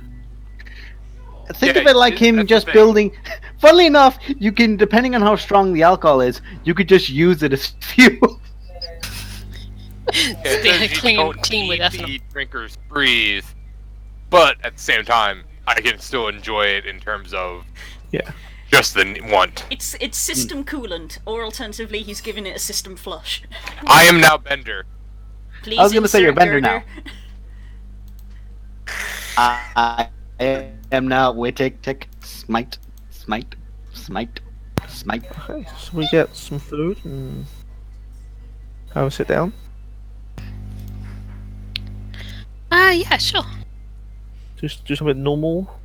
Think Yeah, of it like that's the him just thing. building. Funnily enough, you can, depending on how strong the alcohol is, you could just use it as fuel. It Being says you clean don't with need ethanol. to eat, drinkers breathe, but at the same time, I can still enjoy it in terms of Yeah. just the want. It's system coolant, or alternatively, he's giving it a system flush. I am now Bender. Please I was gonna say you're insert Bender now. girder. I am now tick, smite, smite, smite, smite. Okay, so we get some food and have a sit down. Yeah, sure. Just do something normal.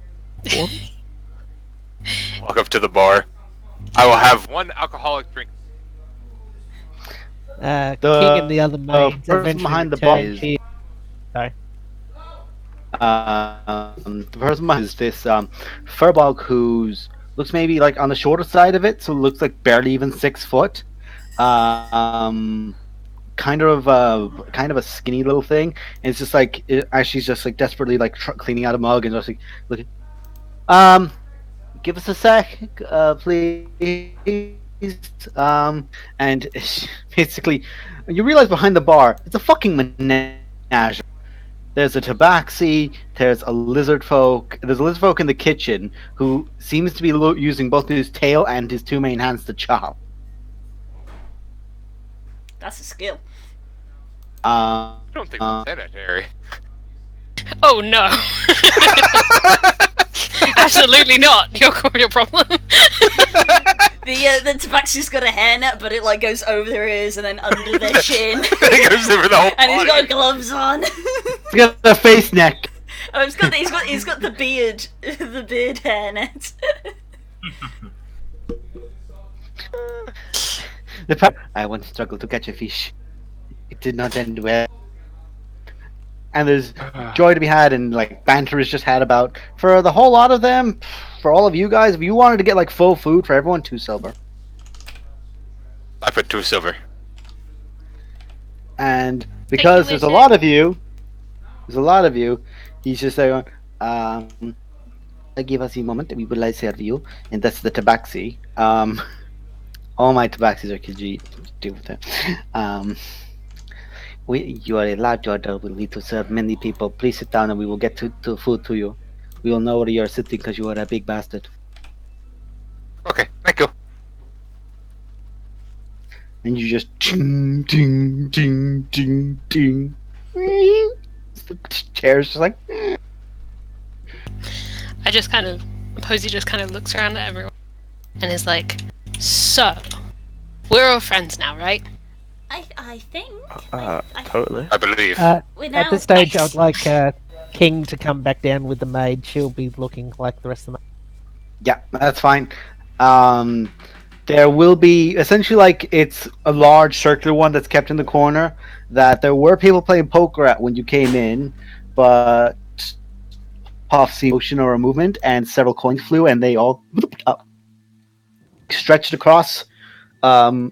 Once. Walk up to the bar. I will have one alcoholic drink. King and the other maids person eventually behind the bar return is- here. Sorry. The person behind is this furbog who's looks maybe like on the shorter side of it, so it looks like barely even 6 foot. Kind of a skinny little thing. And it's just like as she's just like desperately like cleaning out a mug and just like looking. Give us a sec, please. And basically, you realize behind the bar, it's a fucking menagerie. There's a tabaxi, there's a lizard folk in the kitchen who seems to be using both his tail and his 2 main hands to chop. That's a skill. I don't think it's sanitary. Oh no. Absolutely not. Your problem. The tabaxi's got a hairnet, but it like goes over their ears and then under their chin. It goes over the whole And he's body. got gloves on. He's got a face neck. Oh, he's got the beard, the beard hairnet. I once struggled to catch a fish. It did not end well. And there's joy to be had, and like banter is just had about for the whole lot of them. For all of you guys, if you wanted to get like full food for everyone, 2 silver. I put 2 silver. And because Thank you, there's a Wizard. lot of you, he's just saying, give us a moment, we will serve you, and that's the tabaxi. All my tabaxis are Khajiit. Deal with it. You are a large order. Will need to serve many people. Please sit down, and we will get to food to you. We will know where you are sitting because you are a big bastard. Okay, thank you. And you just ting ting ting ting ting. The chair's just like. Posey just kind of looks around at everyone and is like, so, we're all friends now, right? I think. Totally. I believe. We're now At this stage, ex- I'd like King to come back down with the maid. She'll be looking like the rest of the. Yeah, that's fine. There will be essentially like it's a large circular one that's kept in the corner that there were people playing poker at when you came in, but Puff seen motion or a movement and several coins flew and they all stretched across.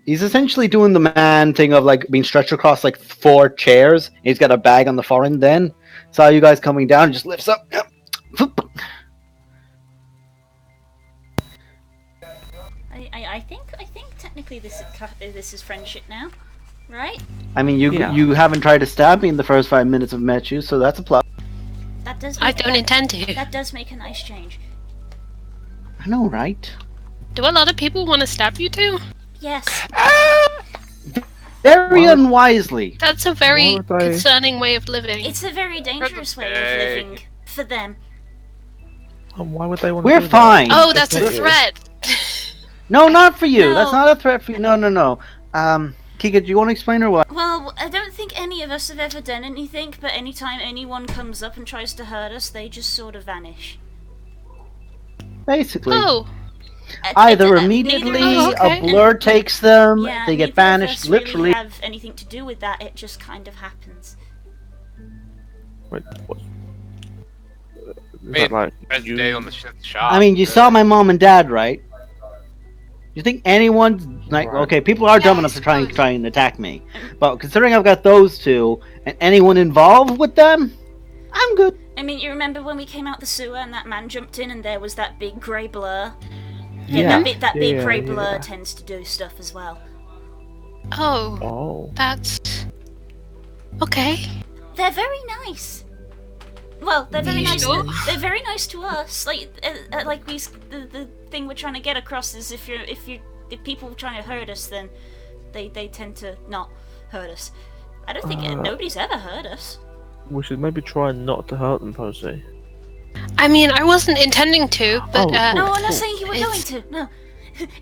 He's essentially doing the man thing of like being stretched across like 4 chairs. He's got a bag on the far end. Then saw you guys coming down, just lifts up. I think technically this is friendship now, right? I mean, you Yeah. you haven't tried to stab me in the first 5 minutes I've met you, so that's a plus. That does. I Make don't intend to. That does make a nice change. I know, right? Do a lot of people want to stab you too? Yes. Very Why- unwisely. That's a very Why would I- concerning way of living. It's a very dangerous way of Okay. living for them. And why would they want We're to do fine. Oh, that's a That's it. threat. No, not for you. No. That's not a threat for you. No. Kika, do you want to explain or what? Well, I don't think any of us have ever done anything, but anytime anyone comes up and tries to hurt us, they just sort of vanish. Basically. Oh, Either Neither immediately Oh, okay. a blur takes them, Yeah, they get neither of banished, us really literally. have anything to do with that. It just kind of happens. Wait, what? Is Wait, that like Best you? day on the shop. I mean, you saw my mom and dad, right? You think anyone's like, Right. okay, people are dumb Yeah, I enough to try suppose. and attack me, but considering I've got those two and anyone involved with them, I'm good. I mean, you remember when we came out the sewer and that man jumped in and there was that big grey blur? Yeah. That big Yeah, grey blur yeah. tends to do stuff as well. oh, Oh. that's okay. They're very nice. Well, they're very You nice. sure? They're very nice to us. Like the thing we're trying to get across is if people trying to hurt us, then they tend to not hurt us. I don't think nobody's ever hurt us. We should maybe try not to hurt them, Posey. I mean, I wasn't intending to, but Oh, No, I'm not cool. saying you were going It's- to. No,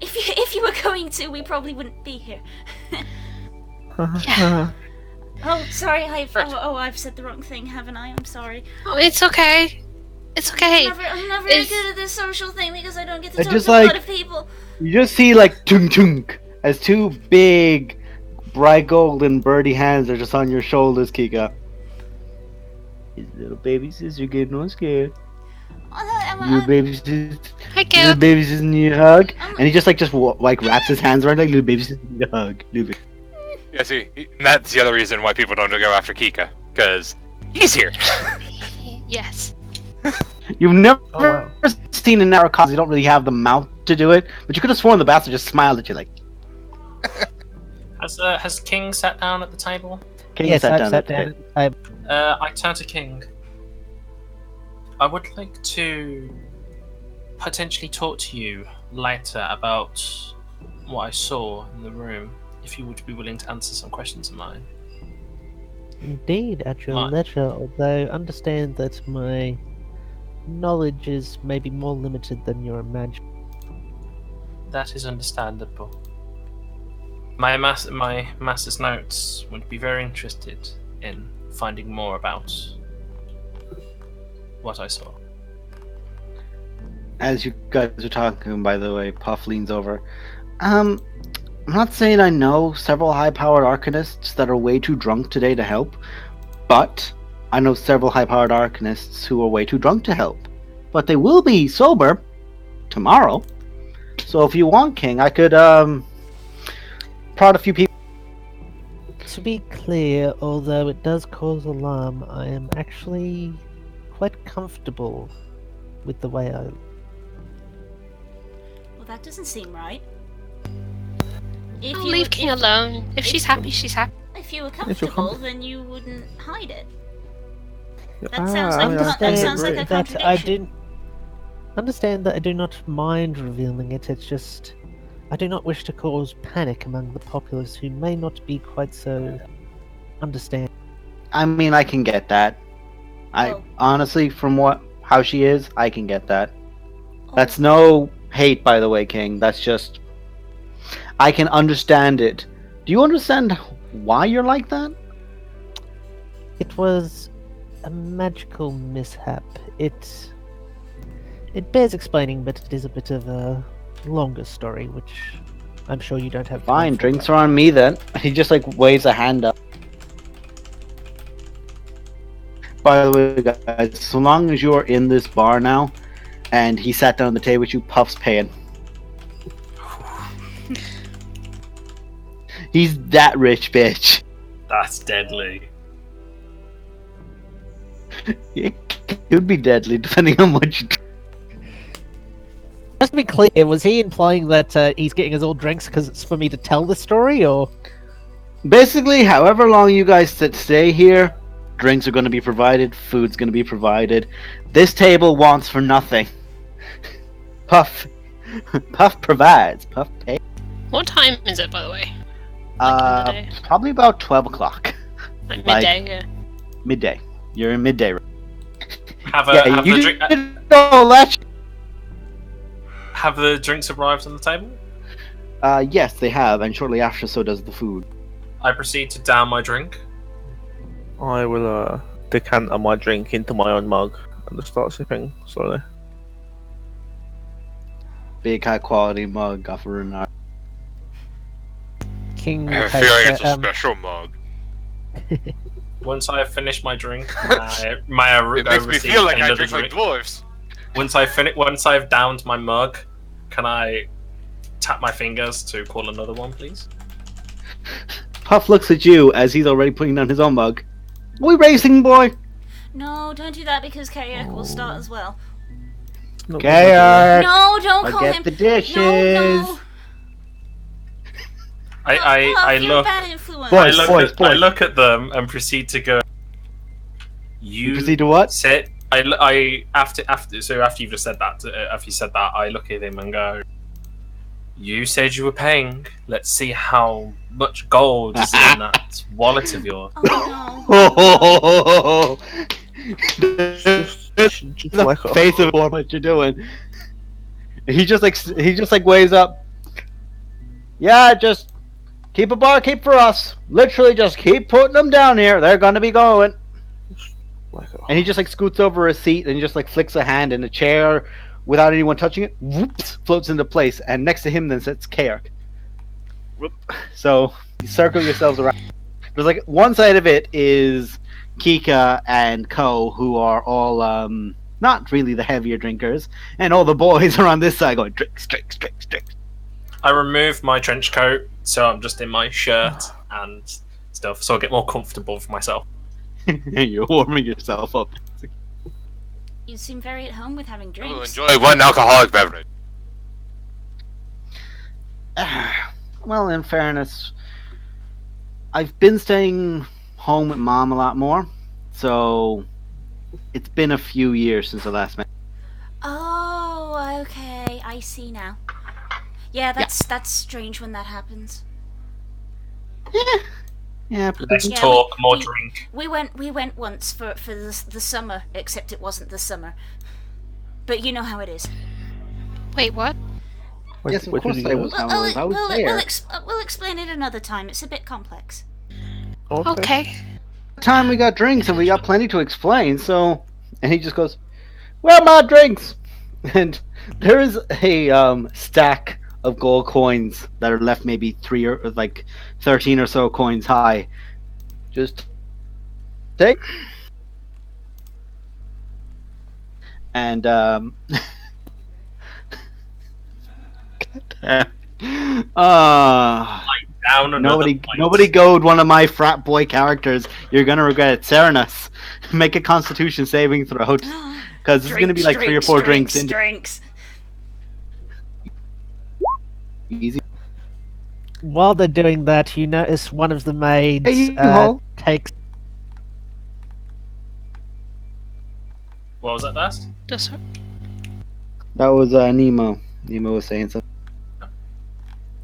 if you were going to, we probably wouldn't be here. Oh, sorry, I've said the wrong thing, haven't I? I'm sorry. oh, it's okay. It's okay. I'm not very It's- good at this social thing because I don't get to It's talk just to a lot like- of people. You just see like tunk tunk as 2 big, bright golden birdie hands are just on your shoulders, Kika. His little baby sister getting no scared. Little baby sister, Hi, little Caleb. baby sister need a hug, and he just like wraps his hands around like little baby sister need a hug. Little baby. Yeah, see, and that's the other reason why people don't go after Kika, because he's here. Yes. You've never Oh, wow. seen an Narcos. You don't really have the mouth to do it, but you could have sworn the bastard just smiled at you like. Has King sat down at the table? King Yes, sat I've down sat at the down. table. I turn to King. I would like to potentially talk to you later about what I saw in the room, if you would be willing to answer some questions of mine. Indeed, at your Right. leisure, although understand that my knowledge is maybe more limited than you're imagining. That is understandable. My master's notes would be very interested in finding more about what I saw. As you guys are talking, by the way, Puff leans over. I'm not saying I know several high-powered arcanists that are way too drunk today to help, but I know several high-powered arcanists who are way too drunk to help. But they will be sober tomorrow. So if you want, King, I could prod a few people. To be clear, although it does cause alarm, I am actually quite comfortable with the way I... Well, that doesn't seem right. I'll leave King alone. If she's happy, she's happy. If you were you're comfortable, com- then you wouldn't hide it. Yeah, That sounds like understand sounds like a that I contradiction. do understand that I do not mind revealing it. It's just I do not wish to cause panic among the populace who may not be quite so understand. I mean, I can get that. I Oh. honestly, from how she is, I can get that. Oh, That's no hate, by the way, King. That's just I can understand it. Do you understand why you're like that? It was a magical mishap. It bears explaining, but it is a bit of a longer story, which I'm sure you don't have. Fine, drinks are on me then. He just like waves a hand up. By the way, guys, so long as you're in this bar now, and he sat down at the table with you, Puff's paying. He's that rich, bitch. That's deadly. It could be deadly depending on what you. Just to be clear, was he implying that he's getting us all drinks because it's for me to tell the story, or? Basically, however long you guys stay here, drinks are going to be provided, food's going to be provided. This table wants for nothing. Puff provides. Puff pays. What time is it, by the way? Like in the day? Probably about 12 o'clock. Like like- midday, yeah. Midday. You're in midday. Have the drink. Have the drinks arrived on the table? Yes, they have, and shortly after, so does the food. I proceed to down my drink. I will decant my drink into my own mug and just start sipping slowly. Big high quality mug off of Renard. King I have a takes, feeling it's a special mug. Once I have finished my drink, I It makes me receive feel like I another drink like dwarves. Once I've downed my mug, can I tap my fingers to call another one, please? Puff looks at you as he's already putting down his own mug. Are we racing, boy? No, don't do that because Kayak will start as well. Not Kayak! No, don't call Forget him. the dishes. No. I Puff, you're a look. bad influence. Boy. I look at them and proceed to go. You proceed to what? Said after you've just said that, after you said that, I look at him and go. You said you were paying. Let's see how much gold is in that wallet of yours. Oh no. Just the like face of what you're doing. He just like waves up. Yeah, just keep a barkeep for us. Literally, just keep putting them down here. They're gonna be going. And he just like scoots over a seat and he just like flicks a hand in a chair without anyone touching it. Whoops, floats into place. And next to him then sits Kayak. So you circle yourselves around. There's like one side of it is Kika and Ko, who are all not really the heavier drinkers, and all the boys are on this side going drinks. I remove my trench coat, so I'm just in my shirt and stuff, so I get more comfortable for myself. You're warming yourself up. You seem very at home with having I will drinks. enjoy one alcoholic beverage. Well, in fairness, I've been staying home with Mom a lot more, so it's been a few years since I last met. Oh, okay. I see now. Yeah, that's strange when that happens. Yeah, Less Yeah, talk, more we- drink. We went once for the summer, except it wasn't the summer. but you know how it is. Wait, what? Wait, Yes, of where did course you I go? was. I was there. We'll explain it another time. It's a bit complex. Okay. Time we got drinks and we got plenty to explain. So, and he just goes, "Where are my drinks?" And there is a stack of gold coins that are left, maybe 13 or so coins high. Just take. And Down another nobody goad one of my frat boy characters. You're gonna regret it. Serenus, make a Constitution saving throw, because it's gonna be like 3 or 4 drinks into Drinks. easy. While they're doing that, you notice one of the maids Hey, Hall. takes. What was that last? Does That was Nemo. Nemo was saying something.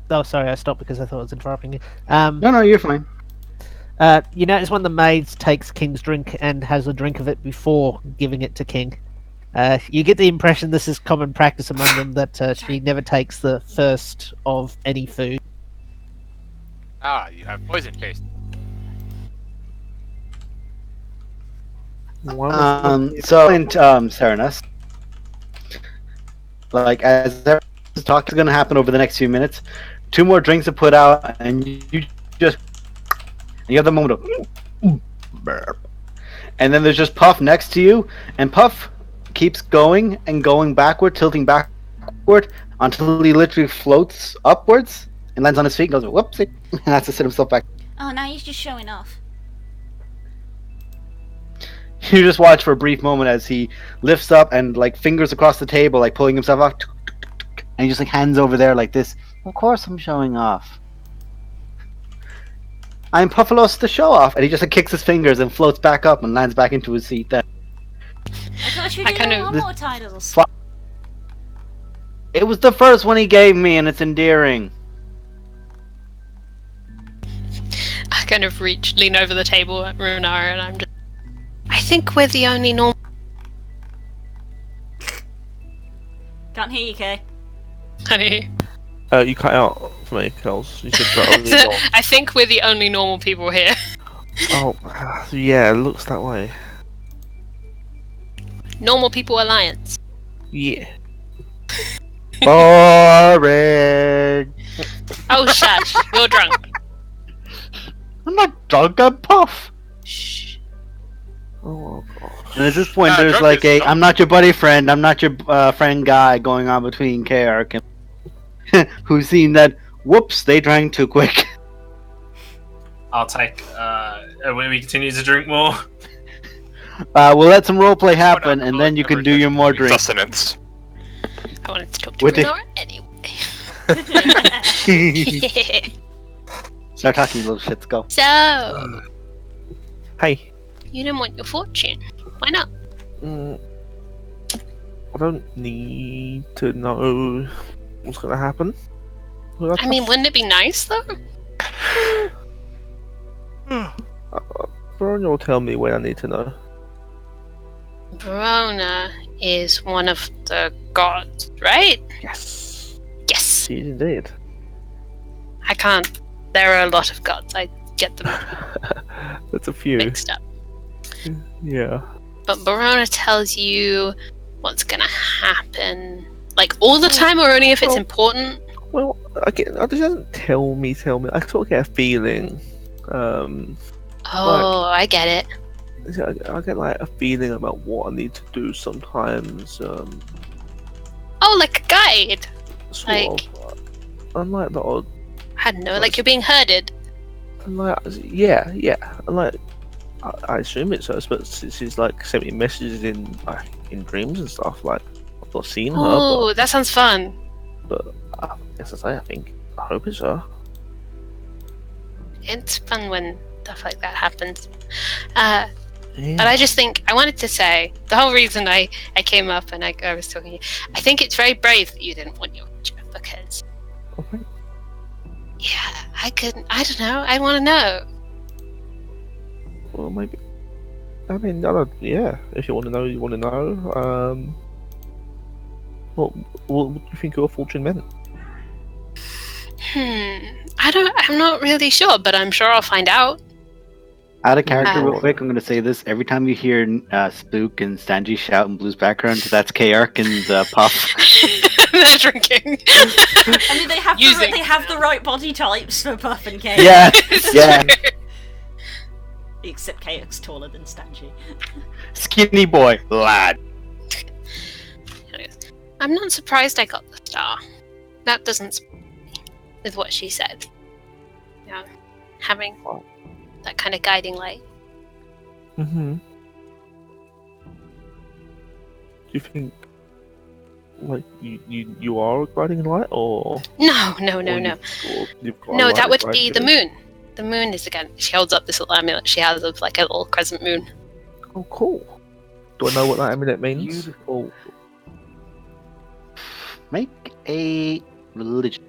Oh, sorry, I stopped because I thought I was interrupting you. No, you're fine. You notice one of the maids takes King's drink and has a drink of it before giving it to King. You get the impression this is common practice among them, that she never takes the first of any food. Ah, you have poison taste. Serenus, like as this talk is gonna happen over the next few minutes, 2 more drinks are put out, and you have the moment of burp. And then there's just Puff next to you, and Puff keeps going and going backward, tilting backward until he literally floats upwards and lands on his feet and goes, whoopsie, and has to sit himself back. Oh, now he's just showing off. You just watch for a brief moment as he lifts up and like fingers across the table, like pulling himself up, and he just like hands over there like this. Of course I'm showing off. I'm Puffalos the show off, and he just like kicks his fingers and floats back up and lands back into his seat then. I thought you I did kind of- more titles. It was the first one he gave me, and it's endearing. I kind of lean over the table at Runara, and I'm just. I think we're the only normal. Can't hear you, Kay. Honey. You cut out for me, Kels. You said that. I think we're the only normal people here. Oh, yeah, it looks that way. Normal People Alliance. Yeah. Boring. Oh, shush. You're drunk. I'm not drunk, I'm Puff. Shh. Oh, gosh. And at this point, there's drunk like is I'm not your buddy friend, I'm not your friend guy going on between KRK and who's seen that, whoops, they drank too quick. I'll take. When we continue to drink more. We'll let some roleplay happen, and then you can do your more drinks. Sustenance. I wanted to talk to With Runara anyway. Start talking, little shits, go. So, Hey. you didn't want your fortune. Why not? I don't need to know what's gonna happen. I mean, wouldn't it be nice though? Veronia will tell me when I need to know. Verona is one of the gods, right? Yes. Yes. She is indeed. I can't. There are a lot of gods. I get them That's a few. mixed up. Yeah. But Verona tells you what's gonna happen, like all the time, or only if it's important. Well, it doesn't tell me. I sort of get a feeling. Oh, I get it. I get like a feeling about what I need to do sometimes. Oh, like a guide. Sort of. Unlike the odd. I don't know, like you're being herded. Yeah. And like, I assume it's her, but she's like sent me messages in dreams and stuff. Like, I've not seen her. Oh, that sounds fun. But as I say, I hope it's her. It's fun when stuff like that happens. Yeah. But I just think, I wanted to say, the whole reason I came up and I was talking to you, I think it's very brave that you didn't want your future, because, Okay. yeah, I don't know, I want to know. Well, maybe. I mean, yeah. If you want to know, you want to know. What do you think your fortune meant? I'm not really sure, but I'm sure I'll find out. Out of character, real Wow. quick, I'm going to say this. Every time you hear Spook and Stanji shout in Blue's background, that's K-Ark and Puff. They're drinking. I mean, Using- they have the right body types for Puff and K. Yeah, It's yeah. true. Except K-Ark's taller than Stanji. Skinny boy, lad. Anyways, I'm not surprised I got the star. That doesn't surprise me with what she said. Yeah, having that kind of guiding light. Mm-hmm. Do you think, like, you are guiding light, or No. you've got a No, light that would guide be you? the moon. The moon is again. She holds up this little amulet she has of like a little crescent moon. Oh, cool. Do I know what that amulet means? Beautiful. Make a religion.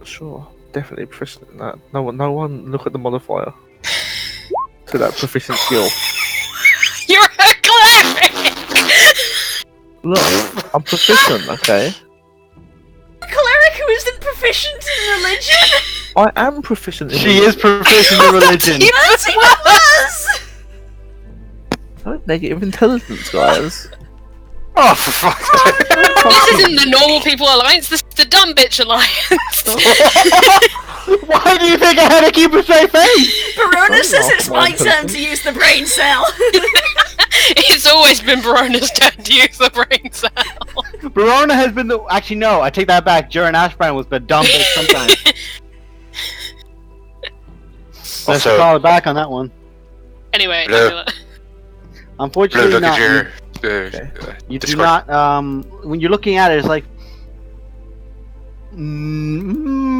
Sure, definitely proficient in that. No one look at the modifier to that proficient skill. You're a cleric! Look, I'm proficient, okay? A cleric who isn't proficient in religion? I am proficient in She is proficient in religion. That's even worse! Don't negative intelligence, guys. Oh, for fuck's sake. This isn't the normal people alliance, this is the dumb bitch alliance. Why do you think I had to keep a straight face? Verona says not it's my my turn person. to use the brain cell. It's always been Barona's turn to use the brain cell. Verona has been the. Actually, no, I take that back. Jaren Ashbrand was the dumb bitch sometimes. Let's Also- call it back on that one. Anyway, Hello. amulet. Unfortunately, Look not. at your You do Discord. not. When you're looking at it, it's like.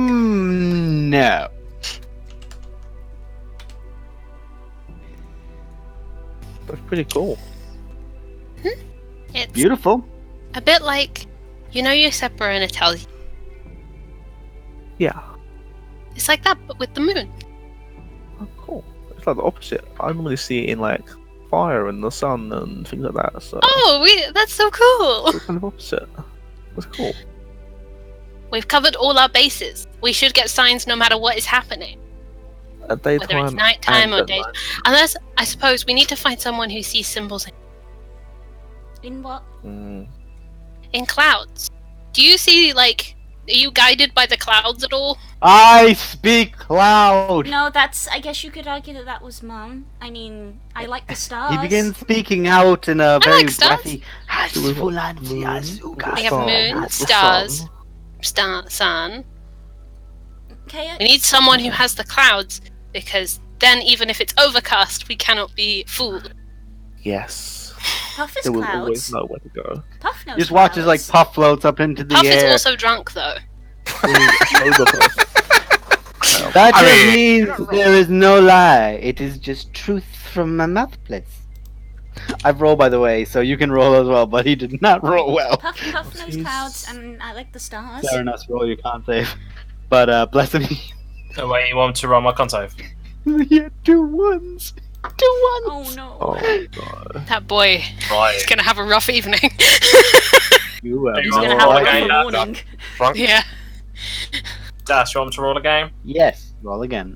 No. That's pretty cool. It's Beautiful. a bit like, you said Barona tells you. Yeah. It's like that, but with the moon. Oh, cool. It's like the opposite. I normally see it in like fire and the sun and things like that. So That's so cool. it's kind of opposite. That's cool. We've covered all our bases. We should get signs no matter what is happening. At Whether daytime, it's nighttime and or at day. night. Unless, I suppose, we need to find someone who sees symbols In what? Mm. in clouds. Do you see, like, are you guided by the clouds at all? I speak loud. No, that's. I guess you could argue that was Mum. I mean, I like the stars. He begins speaking out in a very like stars. breathy. We have moon, stars, sun. Okay, We need someone who has the clouds, because then even if it's overcast, we cannot be fooled. Yes. Puff is They will always clouds. know where to go. Puff knows Just watch as like clouds. Puff floats up into the Puff is air. also drunk, though. That I just mean- means there is no lie. It is just truth from my mouthpiece. I've rolled, by the way, so you can roll as well, but he did not roll well. Puff knows He's- clouds, and I like the stars. Fair enough, roll you can't save. But bless him. Oh, wait, you want me to roll my con save? He had 2 ones. 2 ones. Oh no. Oh god. That boy Right. is gonna have a rough evening. You He's He's Oh, gonna have a okay, rough that- morning. Drunk? Yeah. Dash, you want me to roll a game? Yes, roll again.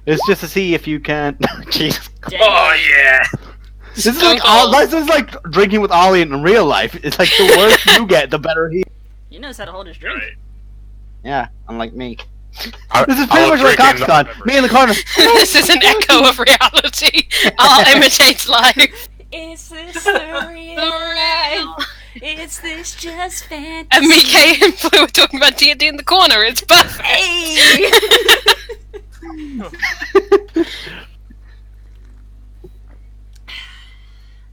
It's just to see if you can. Jesus. Dang. Oh, yeah! This is Stone like Cold. this is like drinking with Ollie in real life. It's like the worse you get, the better he. He knows how to hold his drink. Right. Yeah, unlike me. I- This is I'll pretty much like drink in Coxcon. November. Me in the corner. This is an echo of reality. Art imitates life. Is this the real life? Is this just fantasy? And me, Kay, and Blue were talking about D&D in the corner. It's perfect. Hey!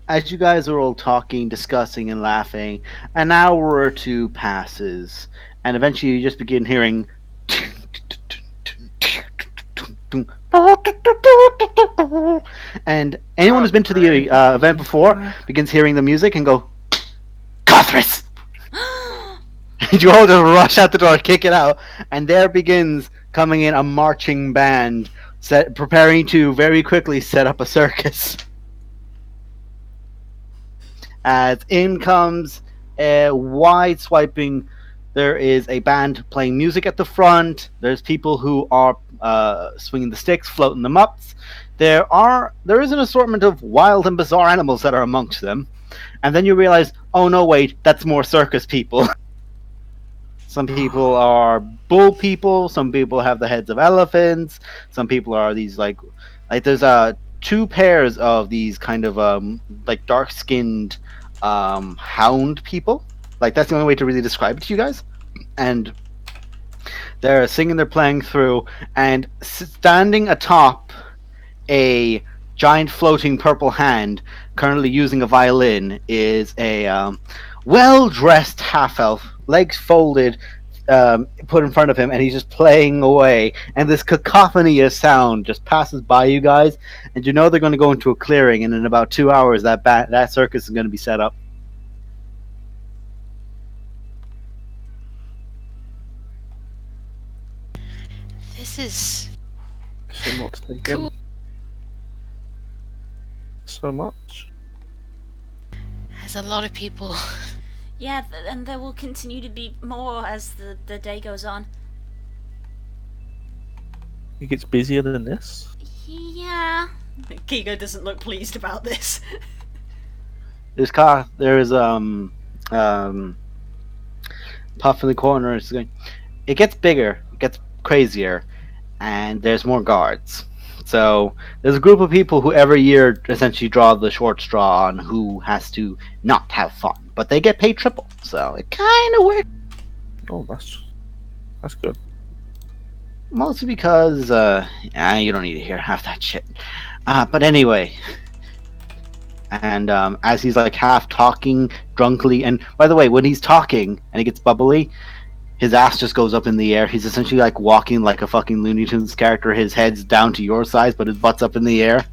As you guys are all talking, discussing, and laughing, an hour or 2 passes, and eventually you just begin hearing. And anyone who's been to the event before begins hearing the music and go, Cothris! And you all just rush out the door, kick it out, and there begins coming in a marching band, preparing to very quickly set up a circus. As in comes wide swiping. There is a band playing music at the front. There's people who are swinging the sticks, floating them up. There is an assortment of wild and bizarre animals that are amongst them. And then you realize, oh no, wait, that's more circus people. Some people are bull people. Some people have the heads of elephants. Some people are these like there's two pairs of these kind of like dark-skinned hound people. Like that's the only way to really describe it to you guys. And they're singing, they're playing through, and standing atop a giant floating purple hand, currently using a violin, is a well-dressed half-elf, legs folded, put in front of him, and he's just playing away. And this cacophony of sound just passes by you guys, and you know they're going to go into a clearing, and in about 2 hours, that circus is going to be set up. This is So much to take in. cool. So much. There's a lot of people. Yeah, and there will continue to be more as the day goes on. It gets busier than this. Yeah. Kigo doesn't look pleased about this. There's Puff in the corner. It's going. It gets bigger. It gets crazier, and there's more guards. So there's a group of people who every year essentially draw the short straw on who has to not have fun, but they get paid triple. So it kind of works. Oh, that's good. Mostly because you don't need to hear half that shit. But anyway. And as he's like half talking drunkly, and by the way, when he's talking and he gets bubbly, his ass just goes up in the air. He's essentially like walking like a fucking Looney Tunes character. His head's down to your size, but his butt's up in the air.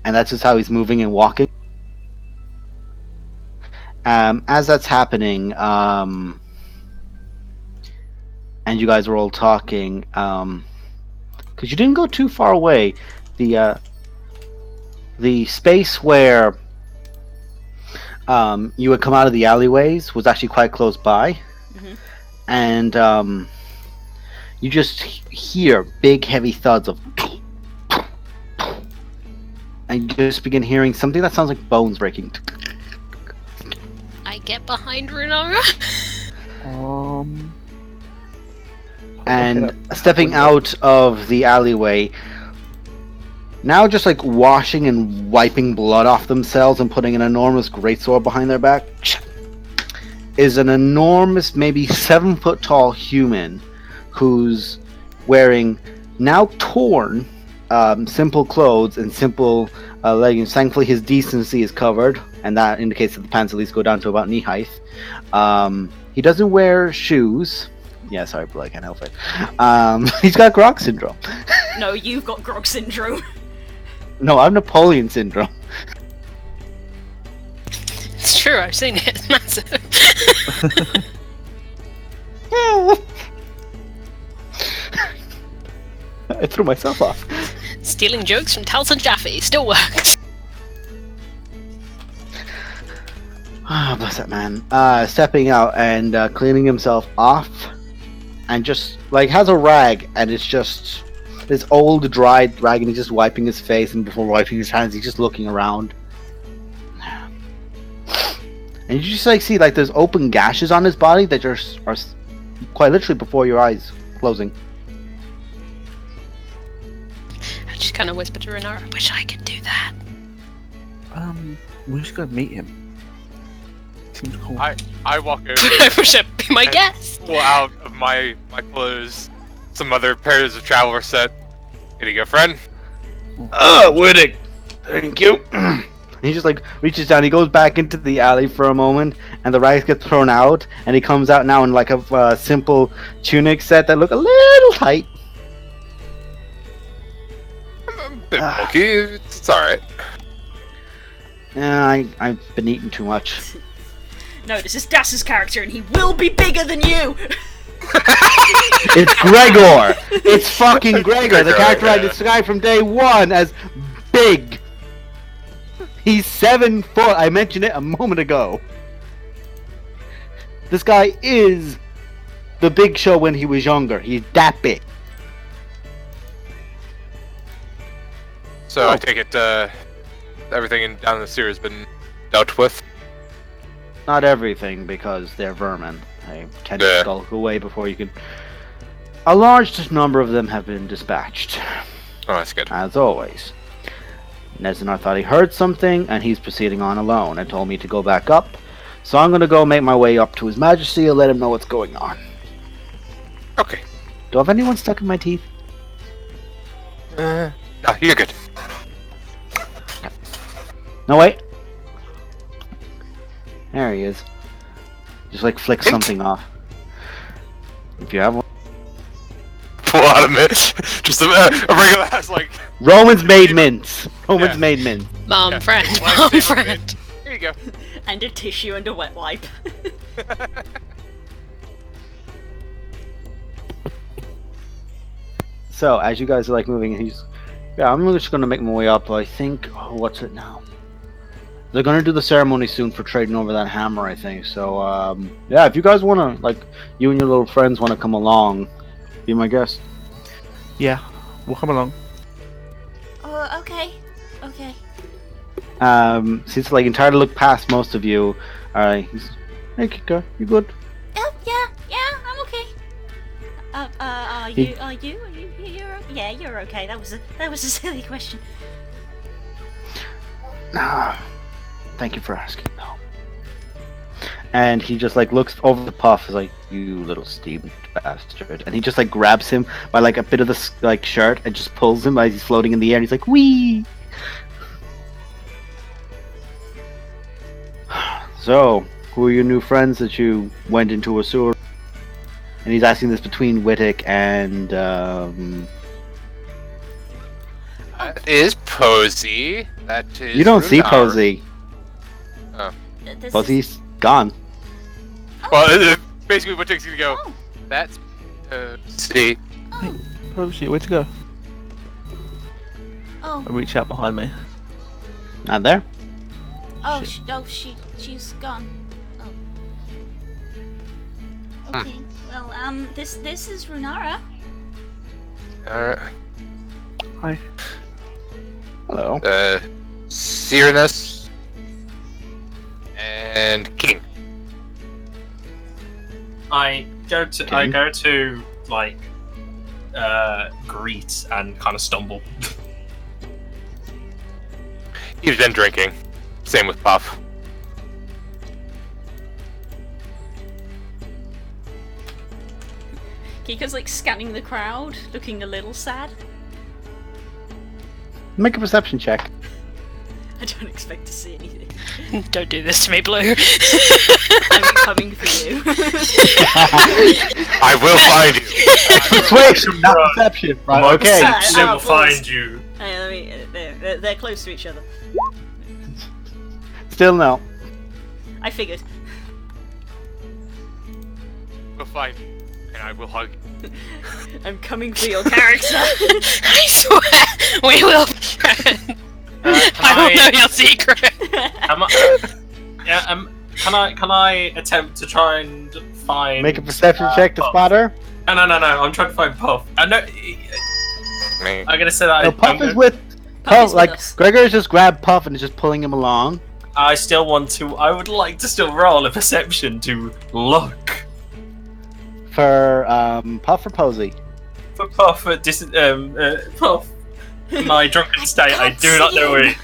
And that's just how he's moving and walking. As that's happening, and you guys are all talking, because you didn't go too far away, the space where you had come out of the alleyways was actually quite close by. Mm-hmm. And you just hear big heavy thuds of, and you just begin hearing something that sounds like bones breaking. I get behind Runara. And stepping out of the alleyway, now just like washing and wiping blood off themselves and putting an enormous greatsword behind their back, is an enormous, maybe 7 foot tall human who's wearing now torn simple clothes and simple leggings. Thankfully his decency is covered, and that indicates that the pants at least go down to about knee height. He doesn't wear shoes. Yeah, sorry, but I can't help it. He's got Grog syndrome. No, you've got Grog syndrome. No, I'm Napoleon syndrome. It's true, I've seen it. It's massive. I threw myself off. Stealing jokes from Talson Jaffe still works. Ah, bless that man. Stepping out and cleaning himself off, and just like has a rag, and it's just this old dried rag, and he's just wiping his face, and before wiping his hands, he's just looking around. And you just like see like there's open gashes on his body that just are quite literally before your eyes closing. I just kind of whisper to Runara, I wish I could do that. We should go meet him. Seems cool. I walk over. I wish I'd be my guest. Pull out of my clothes some other pairs of traveler set. Here you go, friend. Wittig! Thank you! He just like reaches down, he goes back into the alley for a moment, and the rags get thrown out, and he comes out now in like a simple tunic set that look a little tight. A bit bulky, it's alright. Yeah, I've been eating too much. No, this is Das's character, and he will be bigger than you! It's Gregor! It's fucking Gregor, the character I yeah. described from day one as big! He's 7 foot, I mentioned it a moment ago. This guy is the Big Show when he was younger. He's that big. So I take it everything down in the sewer has been dealt with. Not everything, because they're vermin. They tend to skulk away before you can. A large number of them have been dispatched. Oh, that's good. As always. Nezanar thought he heard something, and he's proceeding on alone, and told me to go back up. So I'm gonna go make my way up to His Majesty and let him know what's going on. Okay. Do I have anyone stuck in my teeth? No, you're good. No, wait. There he is. Just like flick something off. If you have one. Pull out a mint. Just a regular ass, like... Romans made mints. Romans made mints. Mom friend. Like, Mom save a friend. mint. Here you go. And a tissue and a wet wipe. So, as you guys are like moving, he's... Yeah, I'm just gonna make my way up. I think... Oh, what's it now? They're gonna do the ceremony soon for trading over that hammer, I think. So, yeah, if you guys wanna, like, you and your little friends wanna come along, be my guest. Yeah, we'll come along. Oh, okay. Okay. Since like entirely look past most of you, alright, he's... Hey, Kika, you good? Oh, yeah, I'm okay. Are you? Yeah, you're okay. That was a silly question. Thank you for asking, though. And he just like looks over the Puff, is like, you little Steven bastard, and he just like grabs him by like a bit of the like shirt and just pulls him as he's floating in the air. And he's like, wee. So, who are your new friends that you went into a sewer? And he's asking this between Wittick and That is Posey. That is you don't see Runar. Posey. Oh. Posey's gone. Well, basically what takes you to go, Oh. that's see. Posey, where to go? Oh, I reach out behind me. Not there. she's gone. Oh. Okay. Well, this is Runara. Alright. Hi. Hello. Cyrenus and King. I go to like greet and kind of stumble. He's been drinking. Same with Puff. Kika's like scanning the crowd, looking a little sad. Make a perception check. I don't expect to see anything. Don't do this to me, Blue. I'm coming for you. I will find you. Persuasion, not perception. Right, okay. They will Apples. find you. Hey, let me. They're close to each other. Still no. I figured. We'll find you, and I will hug you. I'm coming for your character. I swear, we will be friends. I will know your secret. Can I attempt to try and find? Make a perception check to Puff? spot her. No. I'm trying to find Puff. I'm gonna say that. No, Puff is with Puff is with like us. Gregor's just grabbed Puff and is just pulling him along. I still want to. I would like to still roll a perception to look For Puff or Posey? for Puff. Puff. In my drunken state, I do not know it.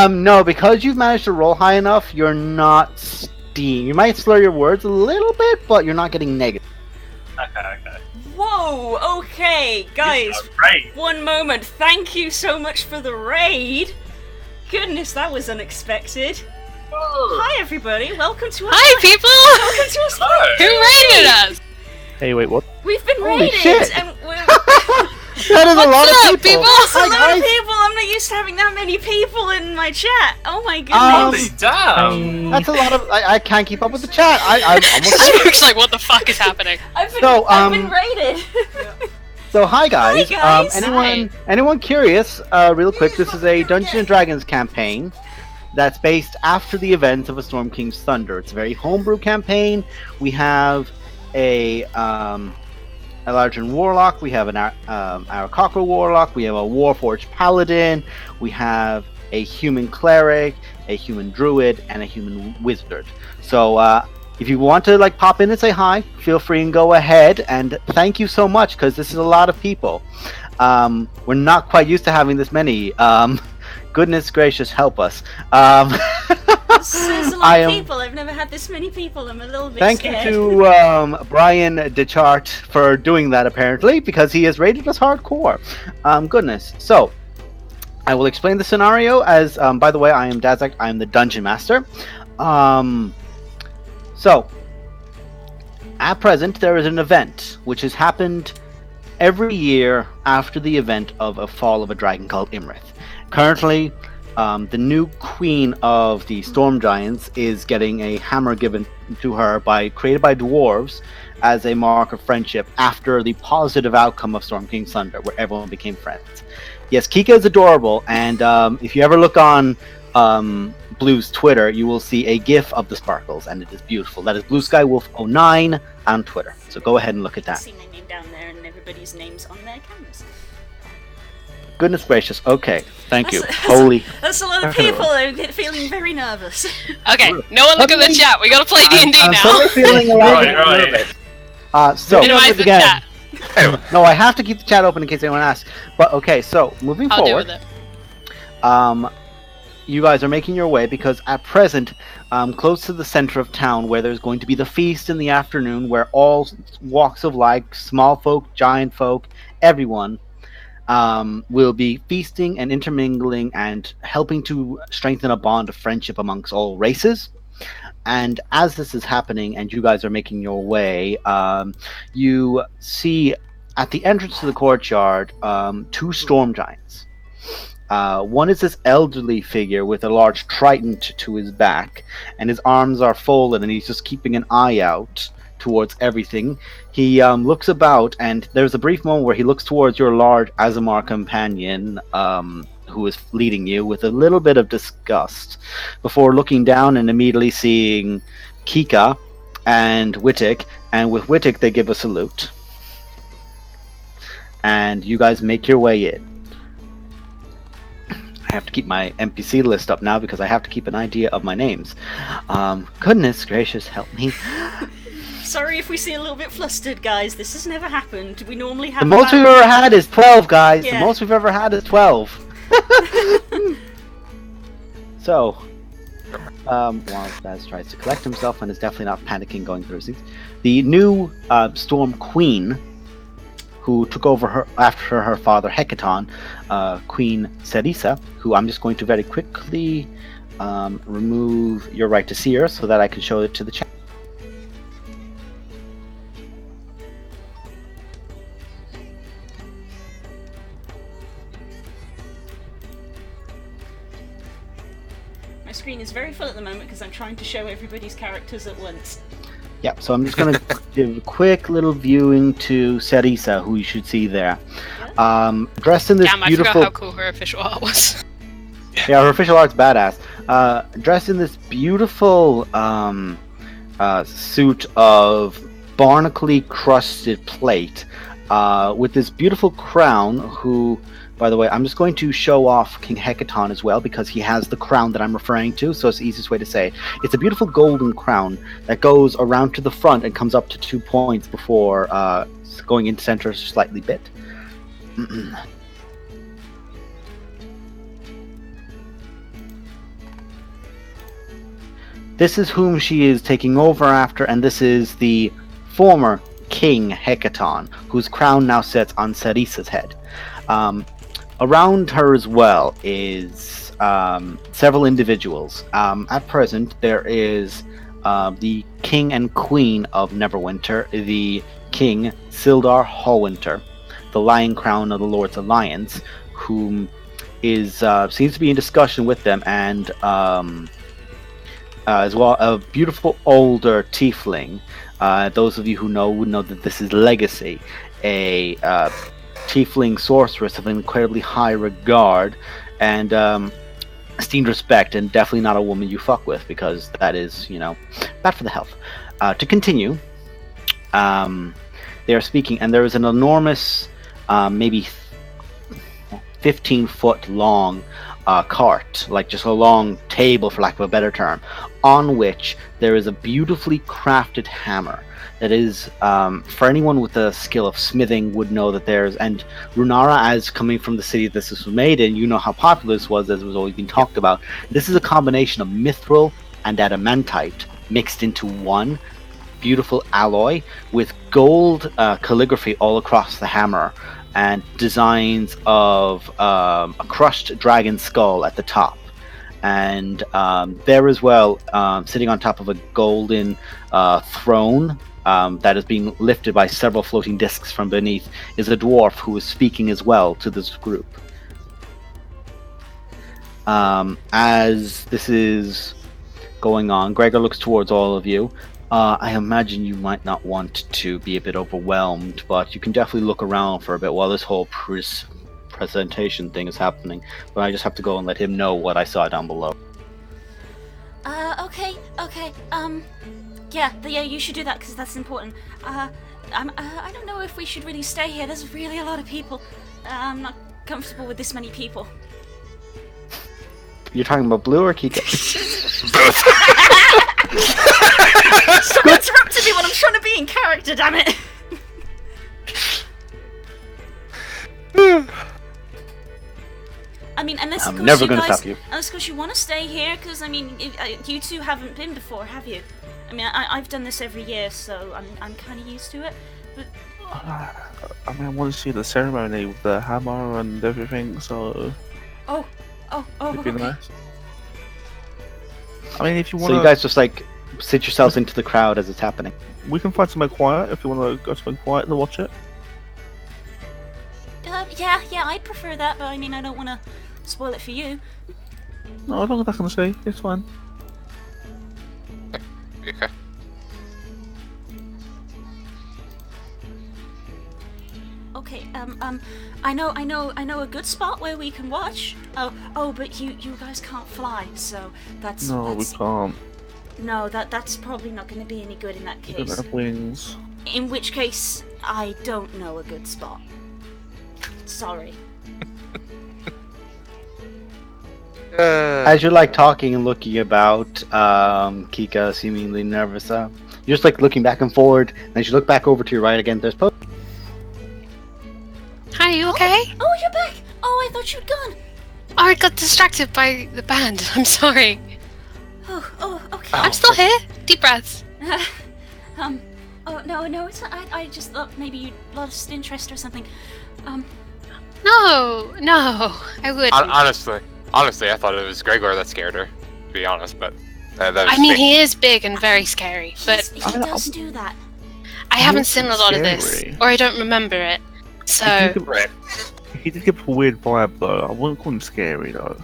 No, because you've managed to roll high enough, you're not steam. You might slur your words a little bit, but you're not getting negative. Okay. Whoa. Okay, guys. Right. One moment. Thank you so much for the raid. Goodness, that was unexpected. Hi, everybody. Welcome to us. Hi, people. Welcome to us. Who raided us? Hey, wait, what? We've been Holy raided, shit. and we're. That is a lot What's of up, people. people? That's a Hi, lot of guys. people. I'm not used to having that many people in my chat. Oh my goodness. Holy damn! That's a lot of. I can't keep up with the chat. I'm almost. Looks like, what the fuck is happening? I've been, So, I've been raided. So hi guys. Hi, guys. Anyone curious? Real quick, this is a Dungeons and Dragons campaign that's based after the events of A Storm King's Thunder. It's a very homebrew campaign. We have a Elargian Warlock, we have an Arakocra Warlock, we have a Warforged Paladin, we have a human Cleric, a human Druid, and a human Wizard. So if you want to like pop in and say hi, feel free and go ahead. And thank you so much, because this is a lot of people. We're not quite used to having this many. Goodness gracious, help us. This is a lot of people. I've never had this many people. I'm a little bit Thank scared. you to Brian Deschart for doing that, apparently, because he has rated us hardcore. Goodness. So, I will explain the scenario as, by the way, I am Dazak. I am the Dungeon Master. So, at present, there is an event which has happened every year after the event of a fall of a dragon called Imrith. Currently, the new queen of the Storm Giants is getting a hammer given to her created by dwarves as a mark of friendship after the positive outcome of Storm King's Thunder, where everyone became friends. Yes, Kika is adorable, and if you ever look on Blue's Twitter, you will see a GIF of the sparkles, and it is beautiful. That is Blue Sky Wolf 09 on Twitter. So go ahead and look at that. I've seen my name down there, and everybody's names on their cameras. Goodness gracious. Okay, thank you. That's- Holy. That's a lot of people. I'm feeling very nervous. Okay, no one look at the chat. We gotta play D&D I'm now. suddenly feeling a little bit Right. nervous. So Minimize the again, chat. no, I have to keep the chat open in case anyone asks. But okay, so moving I'll deal forward, with it. you guys are making your way because at present, close to the center of town, where there's going to be the feast in the afternoon, where all walks of life, small folk, giant folk, everyone, will be feasting and intermingling and helping to strengthen a bond of friendship amongst all races. And as this is happening and you guys are making your way, you see at the entrance to the courtyard two storm giants. One is this elderly figure with a large trident to his back, and his arms are folded, and he's just keeping an eye out towards everything. He looks about, and there's a brief moment where he looks towards your large Azamar companion, who is leading you, with a little bit of disgust, before looking down and immediately seeing Kika and Wittig, and with Wittig they give a salute. And you guys make your way in. I have to keep my NPC list up now because I have to keep an idea of my names. Goodness gracious, help me. Sorry if we see a little bit flustered, guys. This has never happened. We normally have The most we've about- ever had is 12, guys. Yeah. The most we've ever had is 12. So, while Baz tries to collect himself and is definitely not panicking going through things, the new Storm Queen, who took over after her father Hecaton, Queen Serisa, who I'm just going to very quickly remove your right to see her so that I can show it to the chat. My screen is very full at the moment because I'm trying to show everybody's characters at once. Yep, so I'm just going to give a quick little viewing to Serisa, who you should see there. Dressed in this Damn, I beautiful... forgot how cool her official art was. Yeah, her official art's badass. Dressed in this beautiful suit of barnacly crusted plate, with this beautiful crown, who... By the way, I'm just going to show off King Hecaton as well, because he has the crown that I'm referring to, so it's the easiest way to say. It's a beautiful golden crown that goes around to the front and comes up to 2 points before going into center slightly bit. This is whom she is taking over after, and this is the former King Hecaton, whose crown now sits on Serisa's head. Around her as well is several individuals. At present, there is the King and Queen of Neverwinter, the King Sildar Hallwinter, the Lion Crown of the Lord's Alliance, whom is seems to be in discussion with them, and as well a beautiful older tiefling. Those of you who know would know that this is Legacy, a tiefling sorceress of incredibly high regard, and esteemed respect, and definitely not a woman you fuck with, because that is, bad for the health. To continue, they are speaking, and there is an enormous, maybe 15-foot long cart, like just a long table, for lack of a better term, on which there is a beautifully crafted hammer that is, for anyone with the skill of smithing would know that there's, and Runara, as coming from the city this was made in, you know how popular this was, as it was always been talked about. This is a combination of mithril and adamantite mixed into one beautiful alloy with gold calligraphy all across the hammer, and designs of a crushed dragon skull at the top. And there as well, sitting on top of a golden throne that is being lifted by several floating discs from beneath, is a dwarf who is speaking as well to this group. As this is going on, Gregor looks towards all of you. I imagine you might not want to be a bit overwhelmed, but you can definitely look around for a bit while this whole presentation thing is happening. But I just have to go and let him know what I saw down below. Okay. Yeah, you should do that, because that's important. I don't know if we should really stay here. There's really a lot of people. I'm not comfortable with this many people. You're talking about Blue or Kika? Both. Stop interrupting me when I'm trying to be in character, damn it! I mean, unless I'm never going to guys, stop you. Unless, of course, you want to stay here, because I mean, you two haven't been before, have you? I mean, I've done this every year, so I'm kind of used to it. But I mean, I want to see the ceremony with the hammer and everything, so oh, it'd be okay. nice. I mean, if you want, So you guys just like sit yourselves into the crowd as it's happening. we can find somewhere quiet if you want to go somewhere quiet and watch it. Yeah, I'd prefer that, but I mean, I don't want to spoil it for you. No, as long as I can see, it's fine. Okay. Okay, I know a good spot where we can watch. Oh, but you guys can't fly, so that's No, we can't. No, that's probably not going to be any good in that We don't case. have wings. In which case, I don't know a good spot. Sorry. As you're like talking and looking about, Kika seemingly nervous, you're just like looking back and forward, and as you look back over to your right again, there's Hi, you okay? Oh, you're back! Oh, I thought you'd gone. Oh, I got distracted by the band. I'm sorry. Oh, okay. I'm still here. Deep breaths. Oh, no, it's not. I just thought maybe you lost interest or something. No, I wouldn't. Honestly, I thought it was Gregor that scared her. To be honest, but that was I mean, me. he is big and very scary, but He does do that. I haven't seen a lot of this, scary. or I don't remember it. So, Right. He did give a weird vibe though. I wouldn't call him scary though.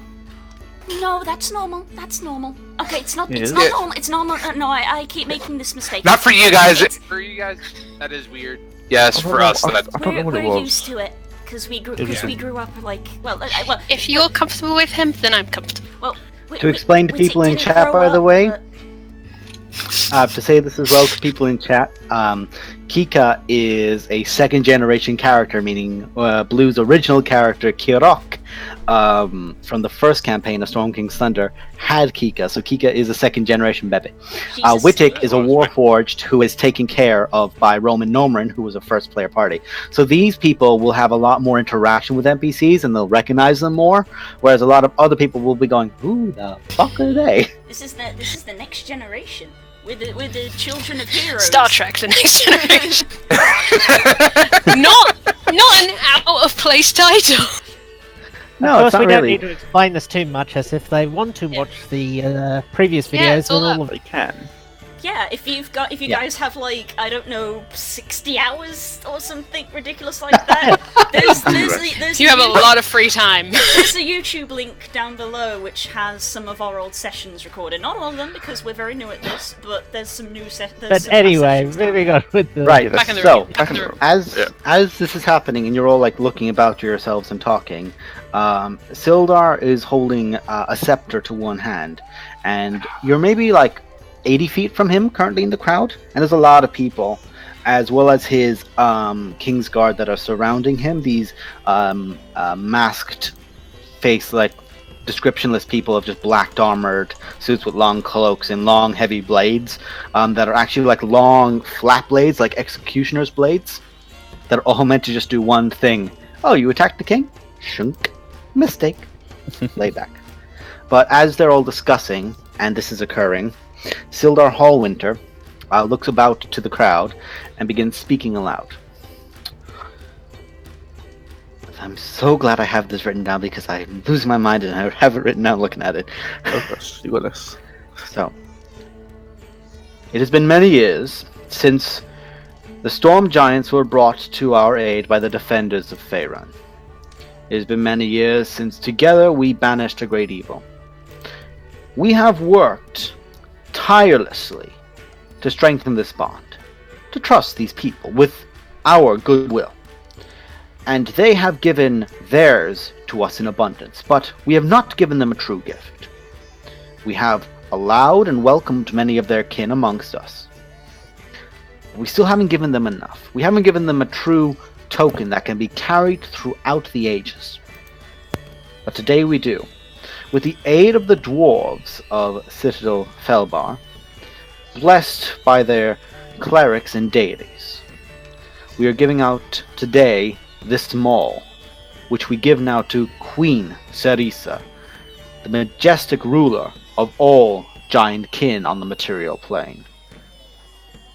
No, that's normal. That's normal. Okay, it's not. Yeah, It's it not is. normal. It's normal. No, I keep making this mistake. Not for you guys. For you guys, that is weird. Yes, I for don't know, us, I that. don't know what it We're was. used to it because we grew. It was Because we a- grew up like. Well, if you're comfortable with him, then I'm comfortable. well. To explain to people in chat, by the way, to say this as well to people in chat, Kika is a second-generation character, meaning Blue's original character, Kirok, from the first campaign of Storm King's Thunder, had Kika, so Kika is a second-generation bebe. Wittig is a warforged who is taken care of by Roman Nomrin, who was a first-player party. So these people will have a lot more interaction with NPCs, and they'll recognize them more, whereas a lot of other people will be going, "Who the fuck are they?" This is the next generation. We're the children of heroes. Star Trek: The Next Generation. not an out of place title. No, of it's course, not we don't really. need to explain this too much, as if they want to watch the previous Yeah, videos, it's all then all up. of They can. Yeah, if you Yeah. guys have like, I don't know, 60 hours or something ridiculous like that, there's there's You have a lot of free time. There's a YouTube link down below which has some of our old sessions recorded. Not all of them because we're very new at this, but there's some new But anyway, moving on with the Right. Back in the So, room. Back in the room. as this is happening and you're all like looking about yourselves and talking, Sildar is holding a scepter to one hand, and you're maybe like 80 feet from him currently in the crowd, and there's a lot of people, as well as his King's Guard that are surrounding him. These masked face, like descriptionless people of just black armored suits with long cloaks and long heavy blades that are actually like long flat blades, like executioner's blades, that are all meant to just do one thing. Oh, you attacked the king? Shunk. Mistake. Lay back. But as they're all discussing, and this is occurring, Sildar Hallwinter looks about to the crowd and begins speaking aloud. I'm so glad I have this written down because I'm losing my mind and I have it written down looking at it. You got this. So, it has been many years since the storm giants were brought to our aid by the defenders of Faerun. It has been many years since together we banished a great evil. We have worked tirelessly to strengthen this bond, to trust these people with our goodwill. And they have given theirs to us in abundance, but we have not given them a true gift. We have allowed and welcomed many of their kin amongst us. We still haven't given them enough. We haven't given them a true token that can be carried throughout the ages. But today we do. With the aid of the dwarves of Citadel Felbar, blessed by their clerics and deities, we are giving out today this maul, which we give now to Queen Cerisa, the majestic ruler of all giant kin on the material plane,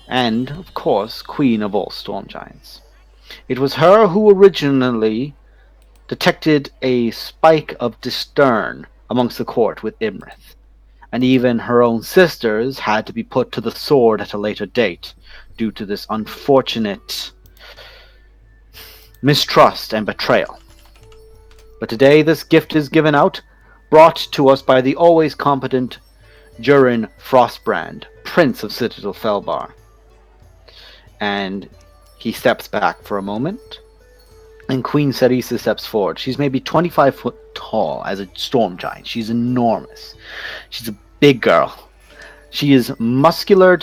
and, of course, queen of all storm giants. It was her who originally detected a spike of discern amongst the court with Imrith, and even her own sisters had to be put to the sword at a later date due to this unfortunate mistrust and betrayal. But today this gift is given out, brought to us by the always competent Durin Frostbrand, Prince of Citadel Felbar. And he steps back for a moment, and Queen Cerisa steps forward. She's maybe 25 foot tall as a storm giant. She's enormous. She's a big girl. She is muscular,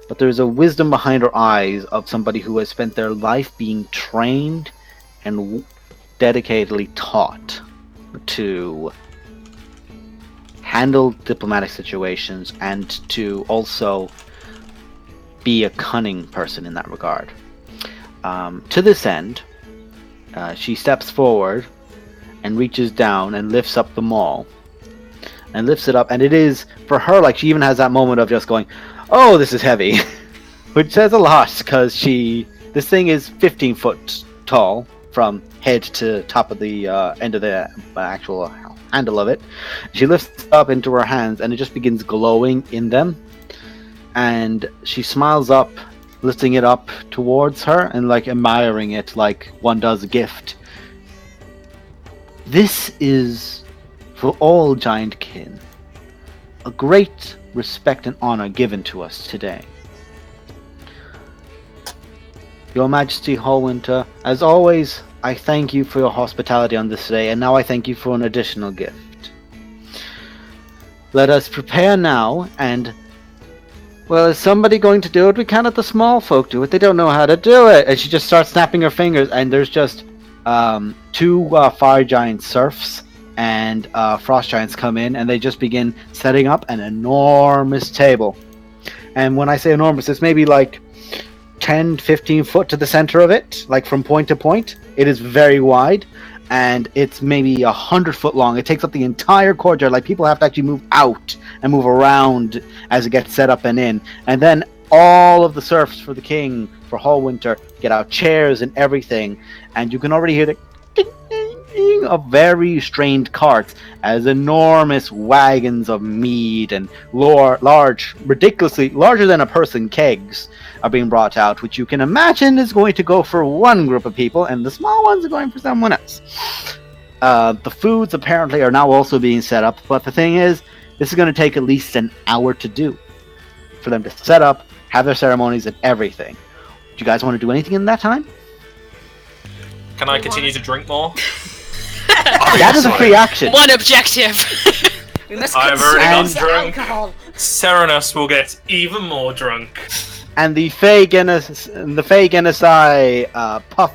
but there's a wisdom behind her eyes of somebody who has spent their life being trained and dedicatedly taught to handle diplomatic situations and to also be a cunning person in that regard. To this end, she steps forward and reaches down and lifts up the maul. And lifts it up, and it is, for her, like, she even has that moment of just going, oh, this is heavy. Which says a lot, because this thing is 15 foot tall from head to top of the end of the actual handle of it. She lifts it up into her hands, and it just begins glowing in them. And she smiles up, lifting it up towards her, and, like, admiring it like one does a gift. This is, for all giant kin, a great respect and honor given to us today. Your Majesty Hallwinter, as always, I thank you for your hospitality on this day, and now I thank you for an additional gift. Let us prepare now, and, well, is somebody going to do it? We can't let the small folk do it. They don't know how to do it. And she just starts snapping her fingers, and there's just two fire giant serfs and frost giants come in, and they just begin setting up an enormous table. And when I say enormous, it's maybe like 10, 15 foot to the center of it, like from point to point. It is very wide, and it's maybe 100 foot long. It takes up the entire courtyard. Like, people have to actually move out and move around as it gets set up and in. And then all of the serfs for the king, for Hallwinter, get out chairs and everything, and you can already hear the ding, ding, ding, string of very strained carts as enormous wagons of mead and large, ridiculously larger than a person kegs are being brought out, which you can imagine is going to go for one group of people, and the small ones are going for someone else. The foods apparently are now also being set up, but the thing is, this is going to take at least an hour to do. For them to set up, have their ceremonies and everything. Do you guys want to do anything in that time? Can I continue to drink more? That is a free action. One objective. We must I've already consume got the drunk. alcohol. Serenus will get even more drunk. And the Fey Genocide Puff,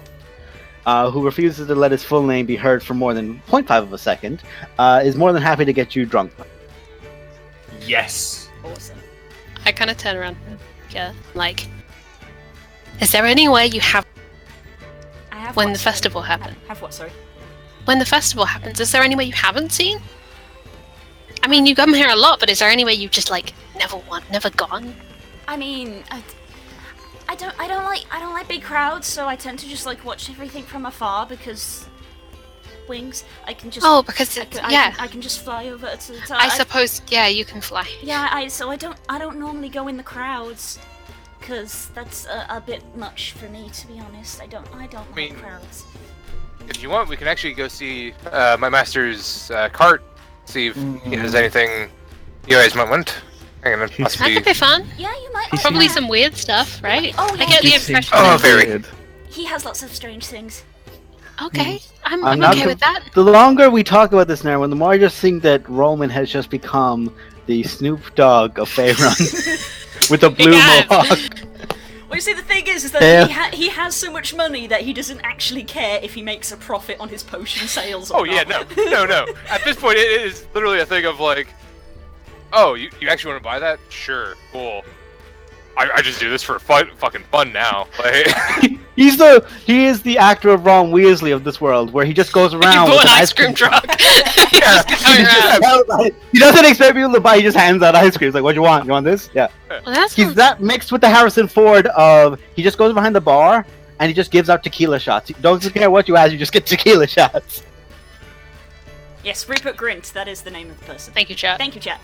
who refuses to let his full name be heard for more than 0.5 of a second, is more than happy to get you drunk. Yes. Awesome. I kind of turn around. Yeah, like, is there any way you have I have when what, the sorry? festival happens? Have what, sorry? When the festival happens, is there any way you haven't seen? I mean, you come here a lot, but is there any way you've just like never gone? I mean, I don't like big crowds, so I tend to just like watch everything from afar because wings. I can just Because I can just fly over to the top. I suppose you can fly. Yeah, I don't normally go in the crowds because that's a bit much for me, to be honest. I don't like crowds. If you want, we can actually go see my master's cart, see if he has anything you guys might want. That could be fun. Yeah, you might. Probably some weird stuff, right? Oh, yeah. I get the impression. Oh, very. He has lots of strange things. Okay, I'm not okay with that. The longer we talk about this now, and the more I just think that Roman has just become the Snoop Dogg of Faerun with a blue has. mohawk. Well, you see, the thing is that Yeah. he has so much money that he doesn't actually care if he makes a profit on his potion sales or Oh yeah, not. no. At this point, it is literally a thing of like, oh, you actually want to buy that? Sure, cool. I just do this for fucking fun now. Like, He is the actor of Ron Weasley of this world, where he just goes around You with bought an an ice cream truck. yeah, He doesn't expect people to buy. He just hands out ice cream. He's like, "What do you want? You want this?" Yeah. Well, that's He's that mixed with the Harrison Ford of he just goes behind the bar and he just gives out tequila shots. He don't care what you ask, you just get tequila shots. Yes, Rupert Grint. That is the name of the person. Thank you, chat. Thank you, chat.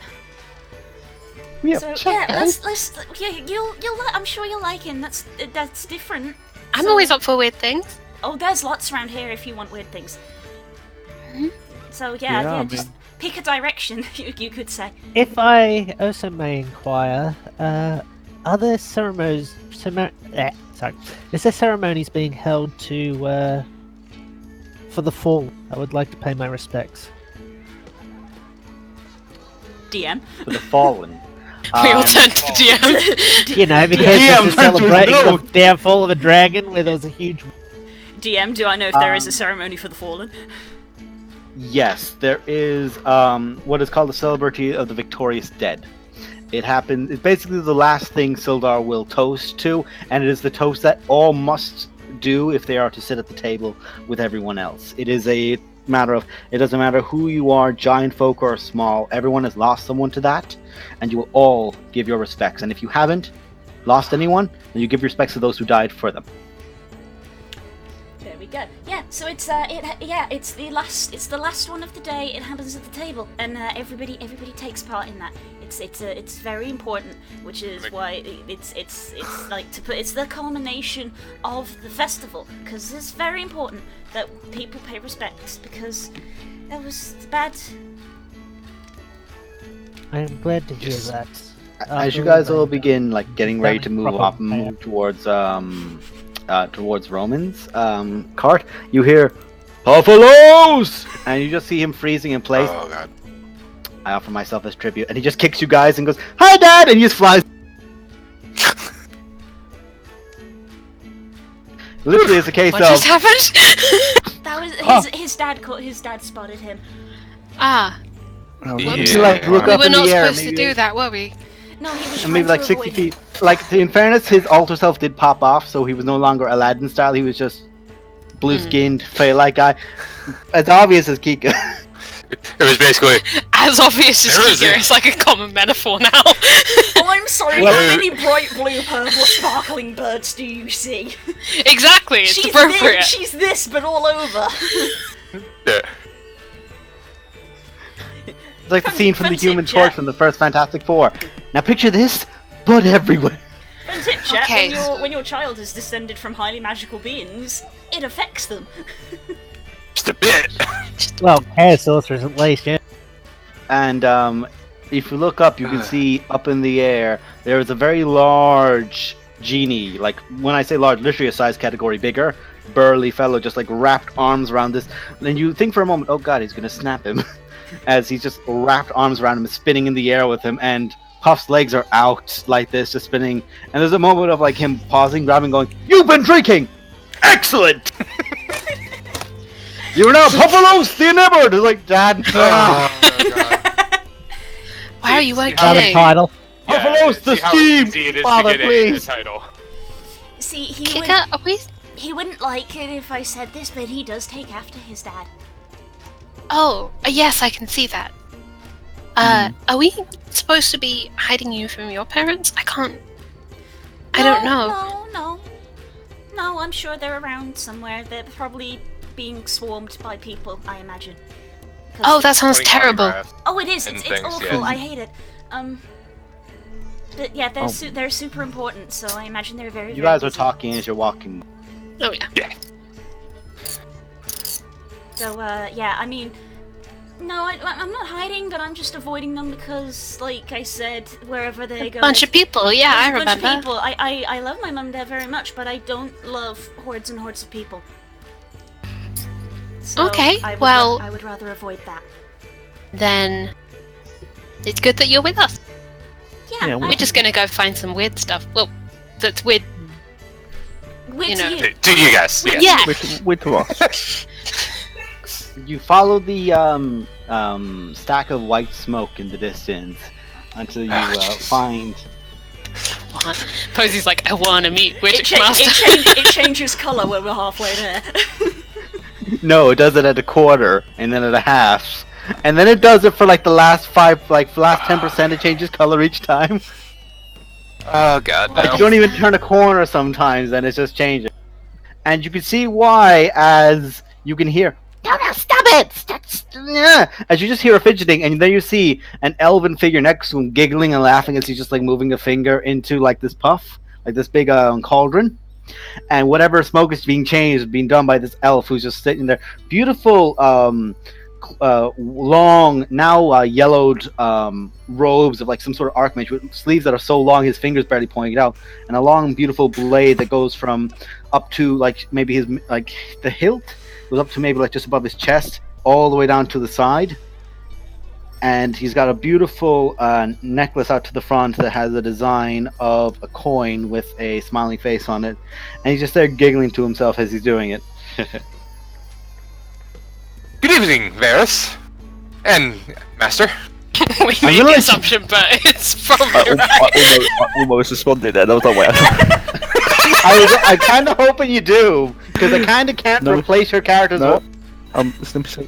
Yeah, So check, yeah, guys. let's yeah, you'll I'm sure you'll like him. That's different. I'm So- always up for weird things. Oh, there's lots around here if you want weird things. Mhm. So Yeah, yeah, I just pick a direction. You could say. If I also may inquire, are there ceremonies? Is there ceremonies being held to for the fall? I would like to pay my respects. DM. For the fallen. We all turn to the DM. You know, because Yeah, it's a I'm celebrating no. the downfall of a dragon where there was a huge. DM. Do I know if there is a ceremony for the fallen? Yes, there is what is called the Celebrity of the Victorious Dead. It happens. It's basically the last thing Sildar will toast to, and it is the toast that all must do if they are to sit at the table with everyone else. It is a matter of it doesn't matter who you are, giant folk or small. Everyone has lost someone to that, and you will all give your respects. And if you haven't lost anyone, then you give respects to those who died for them. There we go. Yeah. So it's it's the last one of the day. It happens at the table, and everybody takes part in that. It's very important, which is why it's like to put it's the culmination of the festival, because it's very important that people pay respects, because that was bad. I am glad to hear Yes. that. As you After guys all the, begin like getting ready to move proper up, move towards Roman's cart, you hear Buffaloes, and you just see him freezing in place. oh god. I offer myself as tribute, and he just kicks you guys and goes, "Hi, Dad!" and he just flies. Literally, it's a case What just of happened? That was his dad. His dad spotted him. Ah, you Yeah. like look we up were in not the air, supposed to maybe, do that, were we? No, he was and maybe trying like to 60 avoid- feet. Like in fairness, his alter self did pop off, so he was no longer Aladdin style. He was just blue-skinned, fey-like guy. As obvious as Kika. It was basically As obvious as There is Kika, it. it's like a common metaphor now. Oh, I'm sorry. Well- How many bright blue, purple, sparkling birds do you see? Exactly, it's She's appropriate. She's this, but all over. Yeah. It's like the scene from the Friendship Human chat. Torch from the first Fantastic Four. Now picture this, blood everywhere. Fun tip, chat, Okay. when your child is descended from highly magical beings, it affects them. Just a bit. Well, hair sorcerers at least, yeah. And if you look up, you can see up in the air there is a very large genie. Like when I say large, literally a size category bigger, burly fellow, just like wrapped arms around this. And you think for a moment, oh god, he's gonna snap him, as he's just wrapped arms around him, spinning in the air with him, and Puff's legs are out like this, just spinning. And there's a moment of like him pausing, grabbing, going, "You've been drinking! Excellent! You are now Puffalos the Enamored!" It's like, Dad. Oh, God. Why are you See Not a okay? title. Puffalos the see how Scheme! easy it is Father, to get please! a title. See, Kika, are we? he wouldn't like it if I said this, but he does take after his dad. Oh, yes, I can see that. Are we supposed to be hiding you from your parents? I can't. I don't know. No, I'm sure they're around somewhere. They're probably being swarmed by people, I imagine. 'Cause- Oh, that sounds Putting terrible. autographs Oh, it is. and It's things, awful. yeah. I hate it. But yeah, they're Oh. they're super important, so I imagine they're very. You very guys are busy. talking as you're walking. Oh yeah. Yeah. So yeah, I mean, no, I'm not hiding, but I'm just avoiding them because, like I said, wherever they go. Bunch of people. Yeah, I there's a bunch remember. of people. I love my mum and dad very much, but I don't love hordes and hordes of people. So Okay, I would well- I would rather avoid that. Then it's good that you're with us. Yeah, Yeah, We're just gonna go find some weird stuff. Well, that's weird. we're you to know. you. To you guys, yes. Yeah. With to us. You follow the stack of white smoke in the distance until you find. Posy's like, I wanna meet It, Witch cha- Master. it changes colour when we're halfway there. No, it does it at a quarter, and then at a half, and then it does it for like the last 10%. It changes color each time. Oh God, Like you no. don't even turn a corner sometimes, and it's just changing. And you can see why, as you can hear. No, stop it! As you just hear a fidgeting, and then you see an elven figure next to him giggling and laughing as he's just like moving a finger into like this puff, like this big cauldron. And whatever smoke is being changed is being done by this elf who's just sitting there. Beautiful, long, now yellowed robes of like some sort of archmage with sleeves that are so long his fingers barely pointing out, and a long, beautiful blade that goes from up to like maybe his like the hilt goes up to maybe like just above his chest, all the way down to the side. And he's got a beautiful necklace out to the front that has a design of a coin with a smiling face on it. And he's just there giggling to himself as he's doing it. Good evening, Varus. And Master. We I'm made gonna the let you- assumption, but it's probably I right. almost responded then. I was like, wait. I kind of hoping you do, because I kind of can't No. replace your characters. No. Simply say,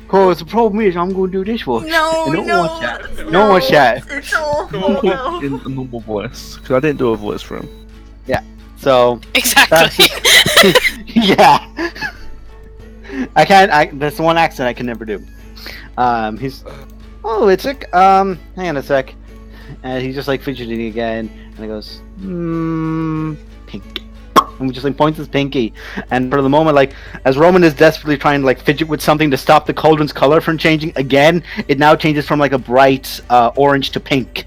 Because the problem is I'm going to do this one. No, I don't no, want that. No one chat. It's awful. No. in a normal voice, because I didn't do a voice for him. So Exactly. yeah, I can't. That's the one accent I can never do. He's. Oh, it's like. Hang on a sec. And he's just like fidgeting again, and he goes, pink. And he just like points his pinky, and for the moment, like as Roman is desperately trying to like fidget with something to stop the cauldron's color from changing again, it now changes from like a bright orange to pink.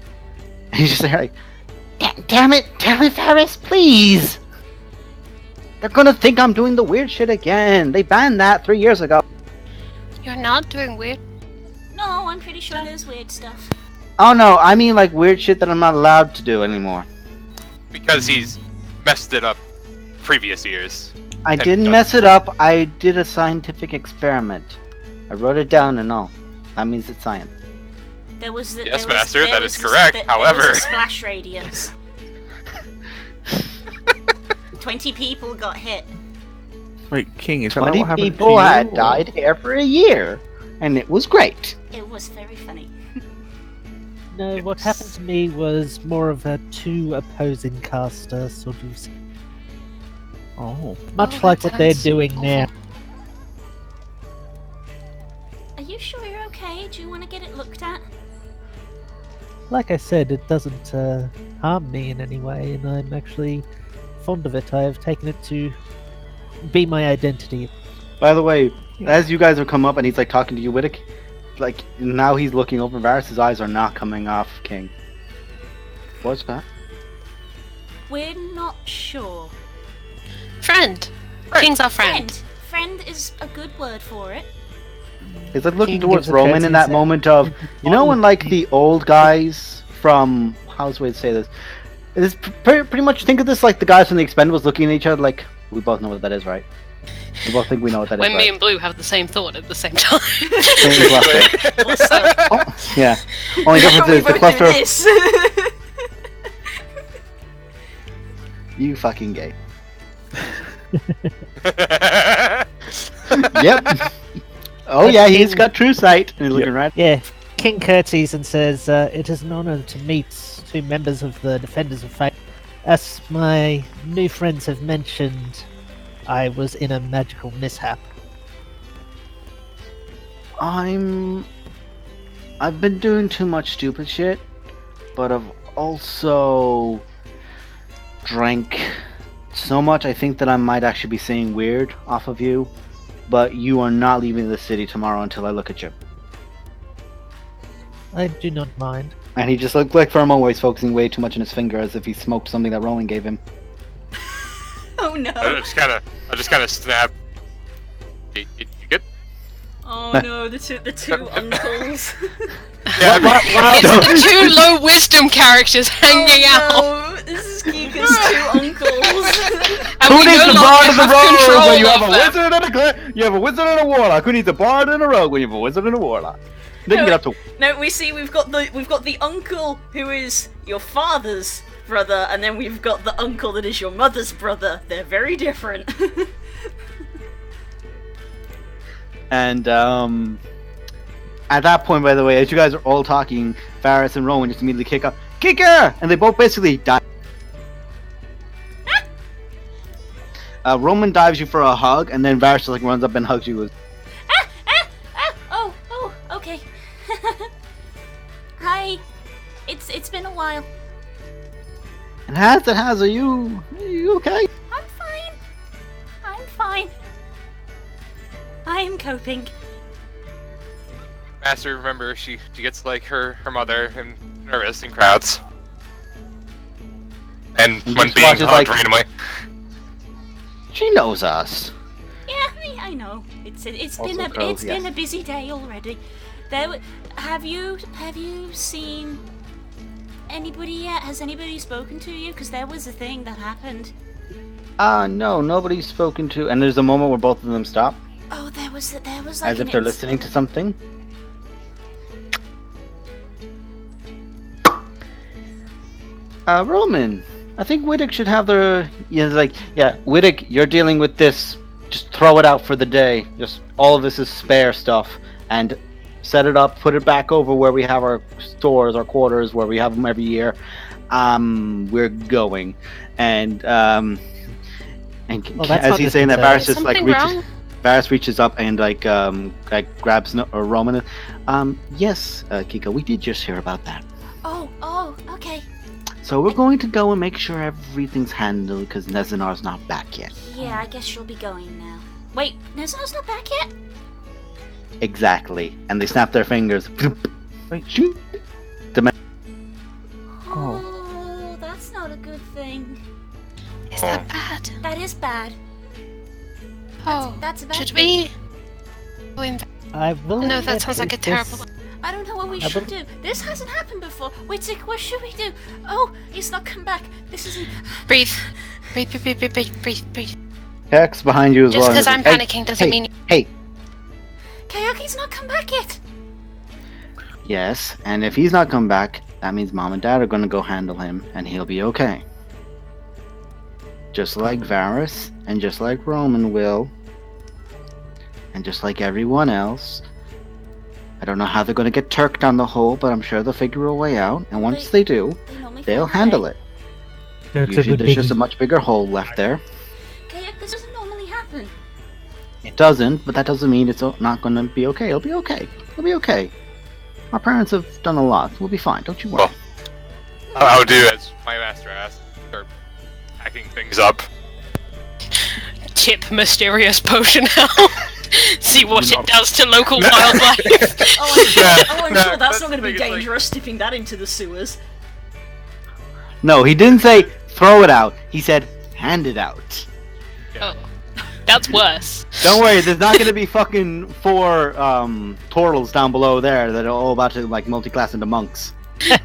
And he's just like, damn it, Ferris, please! They're gonna think I'm doing the weird shit again. They banned that 3 years ago. You're not doing weird. No, I'm pretty sure there's weird stuff. Oh no, I mean like weird shit that I'm not allowed to do anymore. Because he's messed it up previous years. I And didn't done- mess it up. I did a scientific experiment. I wrote it down and all. That means it's science. There was the, Yes, there was- Master, there that was is correct. there However- was a splash radius. 20 people got hit. Wait, King, is that 20 what happened people to you, had or- died here for a year, and it was great. It was very funny. No, what happened to me was more of a two opposing caster sort of, Oh. much Oh, like that what they're sounds doing awful. now. Are you sure you're okay? Do you want to get it looked at? Like I said, it doesn't harm me in any way, and I'm actually fond of it. I have taken it to be my identity. By the way, as you guys have come up and he's like talking to you, Wittick, like now he's looking over. Varys' eyes are not coming off King. What's that? We're not sure. Friend. King's our friend. Friend is a good word for it. He's like looking King towards gives a Roman curtsy in that and moment of, you know, when like the old guys from, how's the way to say this? It is pretty much, think of this like the guys from the Expendables looking at each other like, we both know what that is, right? We both think we know what that is, When me right? and Blue have the same thought at the same time. Same cluster. Oh, yeah. Only difference is the cluster of... This. You fucking gay. Yep. Oh yeah, he's got true sight. And he's looking right. Yeah, King curtsies and says, "It is an honor to meet two members of the Defenders of Faith. As my new friends have mentioned, I was in a magical mishap." I've been doing too much stupid shit, but I've also drank so much I think that I might actually be seeing weird off of you, but you are not leaving the city tomorrow until I look at you. I do not mind. And he just looked like for a moment where he's focusing way too much on his finger as if he smoked something that Rowan gave him. Oh no. I just kind of snap. You good? Oh no, the two uncles. Yeah, It's the two low wisdom characters hanging out. Oh no, this is Kika's two uncles. And Who we needs no a longer bard in the have rogue control when you have of a them. wizard and you have a wizard and a warlock? Who needs a bard and a rogue when you have a wizard and a warlock? They can get up to... No, we've got the uncle who is your father's brother, and then we've got the uncle that is your mother's brother. They're very different. And at that point, by the way, as you guys are all talking, Varys and Rowan just immediately kick up, Kicker! And they both basically die. Roman dives you for a hug, and then Varys just like runs up and hugs you. Oh, okay. Hi. It's been a while. And has, are you okay? I'm fine. I am coping. Master, remember, she gets like her mother and nervous in crowds. And And when just being watches, hugged like- randomly. She knows us. Yeah, I know. It's Also been crows, been yes. a busy day already. Have you seen anybody yet? Has anybody spoken to you? Because there was a thing that happened. No, nobody's spoken to. And there's a moment where both of them stop, Oh, there was like as if they're listening to something. Roman, I think Wittick should have the... Wittick, you're dealing with this. Just throw it out for the day. Just all of this is spare stuff. And set it up, put it back over where we have our stores, our quarters, where we have them every year. We're going. And Well, that's as not he's saying that, necessary. Varys just like Something reaches... wrong? Varys reaches up and like grabs Roman. Yes, Kiko, we did just hear about that. Oh, okay. So we're going to go and make sure everything's handled because Nezinar's not back yet. Yeah, I guess she'll be going now. Wait, Nezinar's not back yet? Exactly. And they snap their fingers. Shoot. Oh, that's not a good thing. Is that bad? That is bad. Oh, That's a bad should thing. we? go in- I will. No, admit that sounds like a this- terrible. I don't know what we I should bel- do. This hasn't happened before. Wait, Tick, what should we do? Oh, he's not come back. This isn't... Breathe. Breathe. Hex behind you as Just well. because I'm Hey, panicking doesn't hey, mean. Hey, Kayaki's not come back yet. yes, and if he's not come back, that means Mom and Dad are going to go handle him, and he'll be okay. Just like Varys, and just like Roman will, and just like everyone else. I don't know how they're going to get Turked on the whole, but I'm sure they'll figure a way out, and once they do, They normally they'll find a handle way. it. Turks are Usually the there's just a big- much bigger hole left there. Kayak, this doesn't normally happen. It doesn't, but that doesn't mean it's not going to be okay. It'll be okay. It'll be okay. Our parents have done a lot. We'll be fine. Don't you worry. Well, I'll do as my master asked. Start packing things up. Tip mysterious potion out. See what it does to local wildlife. I'm No, sure that's not the going to be thing is, like- dangerous, tipping that into the sewers. No, he didn't say throw it out. He said hand it out. Oh, that's worse. Don't worry, there's not going to be fucking 4 turtles down below there that are all about to like multi-class into monks. Oh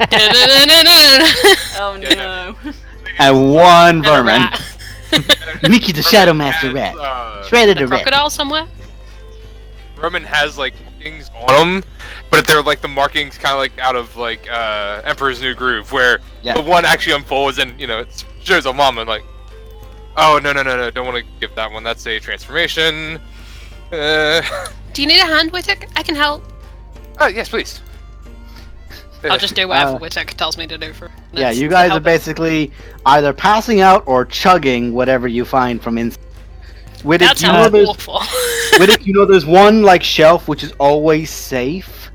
Yeah. no. And 1 And a vermin. rat. Mickey the Shadow Master Rat. Shredded A a rat. crocodile somewhere? Roman has like markings on them, but they're like the markings kind of like out of like Emperor's New Groove, where Yeah. the one actually unfolds and it shows a mom and like, oh no, don't want to give that one. That's a transformation. Do you need a hand, Wittek? I can help. Yes, please. I'll just do whatever Uh, Wittek tells me to do for. Yeah, next you to guys are help. basically either passing out or chugging whatever you find from inside. That Widdick, sounds awful. Widdick, there's one like shelf which is always safe.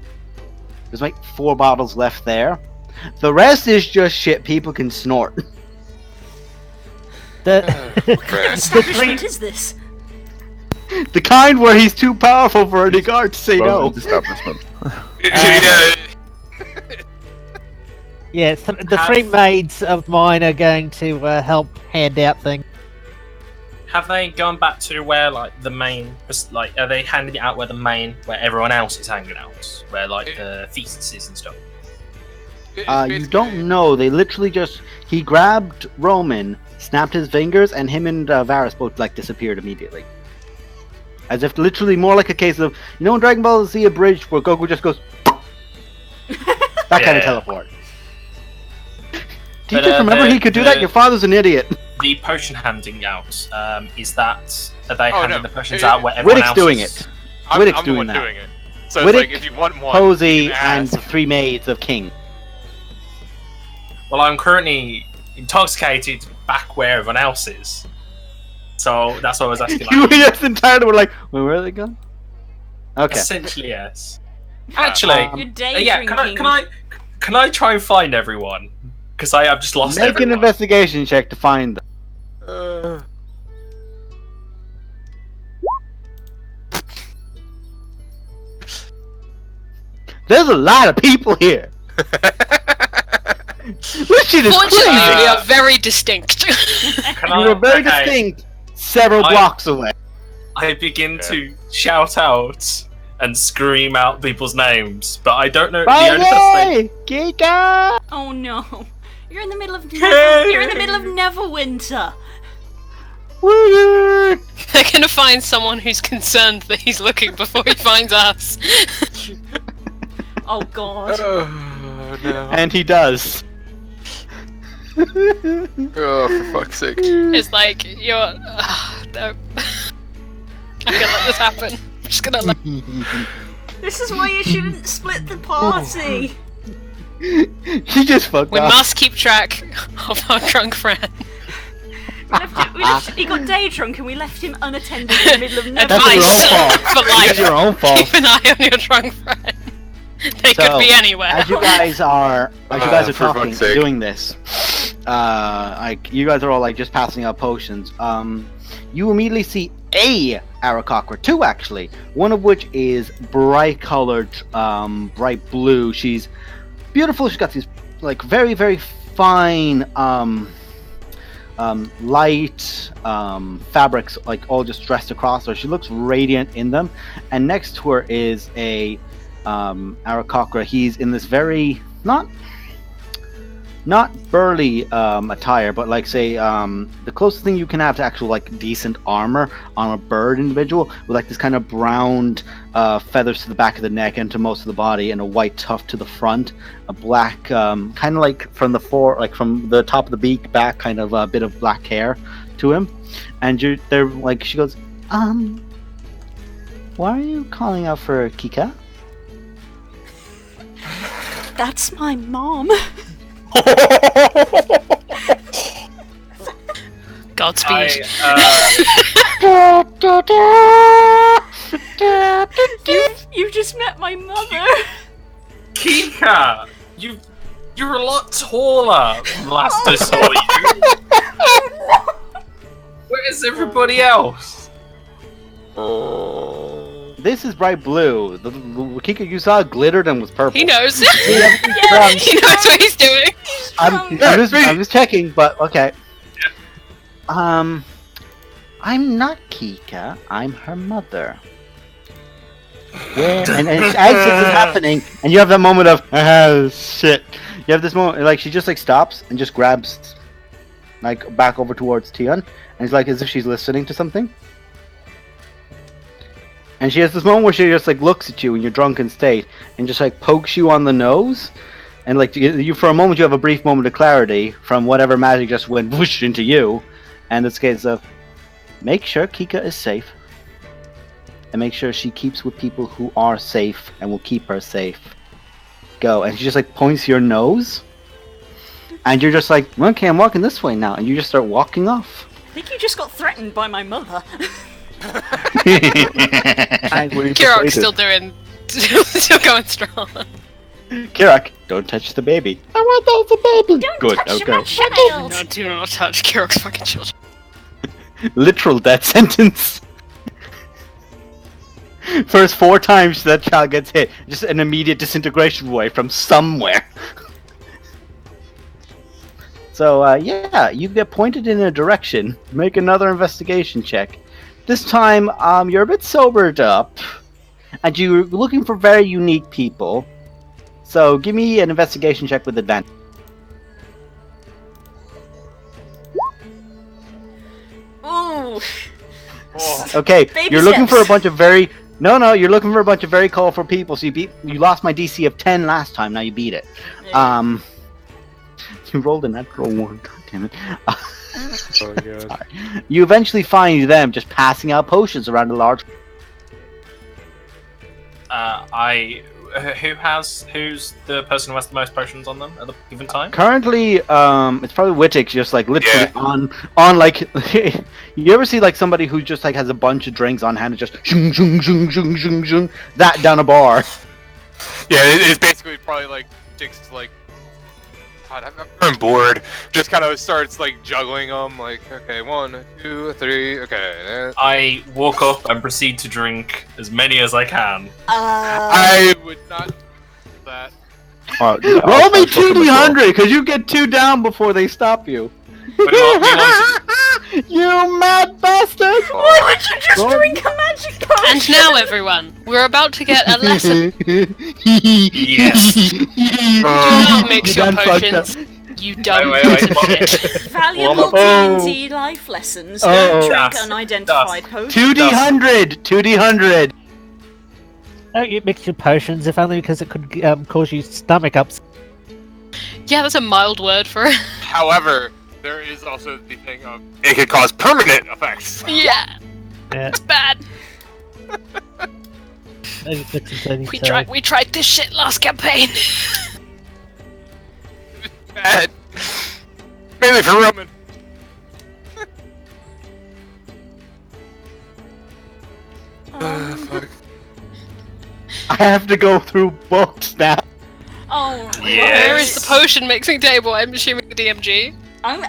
There's like 4 bottles left there. The rest is just shit people can snort. The, What kind of establishment is this? The kind where he's too powerful for any guard to say no. Roman's establishment. Yeah. yeah, the 3 maids of mine are going to help hand out things. Have they gone back to where like the main, like are they handing it out where everyone else is hanging out, where like the thesis is and stuff? You don't know. They literally he grabbed Roman, snapped his fingers, and him and Varus both like disappeared immediately. As if literally more like a case of, in Dragon Ball Z a bridge where Goku just goes that kind of Yeah. teleport. Do you But, just remember the- he could do that? the- Your father's an idiot. The potion handing out, are they Oh, handing no. the potions out where everyone Widdick's else doing is? it. I'm Widdick's the doing one that. doing it. So Widdick, it's like if you want one, Posey, you can and ask. the 3 maids of King. Well, I'm currently intoxicated back where everyone else is, so that's why I was asking. You Like, just entirely were like, well, where are they going? Okay. essentially, yes. Actually, You're day yeah. drinking. Can I try and find everyone? Because I've just lost Make an everyone. investigation check to find them. There's a lot of people here. This shit is Fortunately, crazy. we are very distinct. Can You were very okay, distinct several blocks away. I begin to shout out and scream out people's names, but I don't know. The only person Bye, Kika! Oh no. You're in the middle of Hey! You're in the middle of Neverwinter. Woo! They're gonna find someone who's concerned that he's looking before he finds us. Oh god. Oh no! And he does. Oh, for fuck's sake! It's like you're. No. I'm gonna let this happen. I'm just gonna let. This is why you shouldn't split the party. He just fucked We up. must keep track of our drunk friend. He got day drunk and we left him unattended in the middle of That's your Advice own fault. for It's life. your own fault. Keep an eye on your drunk friend. They So, could be anywhere. As you guys are For talking, fuck's sake. doing this, like you guys are all like just passing out potions. You immediately see a Aarakocra, 2 actually. One of which is bright colored, bright blue. She's beautiful. She's got these like very very fine light fabrics, like all just dressed across her. She looks radiant in them. And next to her is a Aarakocra. He's in this very not burly attire, but like say the closest thing you can have to actual like decent armor on a bird individual, with like this kind of browned feathers to the back of the neck and to most of the body, and a white tuft to the front, a black kind of like from the top of the beak back, kind of a bit of black hair to him. And they're like, she goes, why are you calling out for Kika? That's my mom. Godspeed. You've just met my mother. Kika, you're a lot taller than last I saw you. Where's everybody else? This is bright blue. The Kika you saw glittered and was purple. He knows. Yeah, He knows what he's doing. I'm just checking, but okay. I'm not Kika. I'm her mother. And as this is happening, and you have that moment of shit. You have this moment, like she just like stops and just grabs, like back over towards Tian, and it's like as if she's listening to something. And she has this moment where she just like looks at you in your drunken state and just like pokes you on the nose, and like you for a moment you have a brief moment of clarity from whatever magic just went whoosh into you, and it's a case of make sure Kika is safe. And make sure she keeps with people who are safe and will keep her safe. Go. And she just like points your nose. And you're just like, okay, I'm walking this way now. And you just start walking off. I think you just got threatened by my mother. Kirok's still going strong. Kirak, don't touch the baby. I want the baby. Don't Good, touch okay. my child. No, do not touch Kirok's fucking children. Literal death sentence. First 4 times that child gets hit, just an immediate disintegration away from somewhere. So, yeah, you get pointed in a direction. Make another investigation check. This time, you're a bit sobered up, and you're looking for very unique people. So, give me an investigation check with advantage. Ooh. Okay, Baby you're looking for a steps. bunch of very... No, you're looking for a bunch of very colorful people. So you lost my DC of 10 last time. Now you beat it. Yeah. You rolled a natural 1. God damn it. Oh god. Sorry. You eventually find them just passing out potions around a large... Who's the person who has the most potions on them at the given time? Currently, it's probably Wittick just like literally Yeah. on like... You ever see like somebody who just like has a bunch of drinks on hand and just zhung, zhung, zhung, zhung, zhung, zhung, that down a bar? Yeah, it's basically probably like Dick's like. God, I'm bored. Just kind of starts like juggling them. Like, okay, 1, 2, 3. Okay. I walk up and proceed to drink as many as I can. I would not do that. Roll me 2d100 because you get 2 down before they stop you. But You mad bastard! Why would you just drink a magic potion? And now, everyone, we're about to get a lesson. Yes. Do not mix You your done fucked up. potions. You dumb Wait. piece of shit. Valuable Oh. D&D life lessons. Oh. Don't drink Dust. unidentified potions. 2d100! 2d100! Don't you mix your potions, if only because it could cause you stomach ups. Yeah, that's a mild word for it. However, there is also the thing of it could cause permanent effects. Yeah, Yeah, it's bad. We tried this shit last campaign. Bad. Mainly for Roman. Fuck. I have to go through books now. Oh, Where is the potion mixing table? I'm assuming the DMG. I'm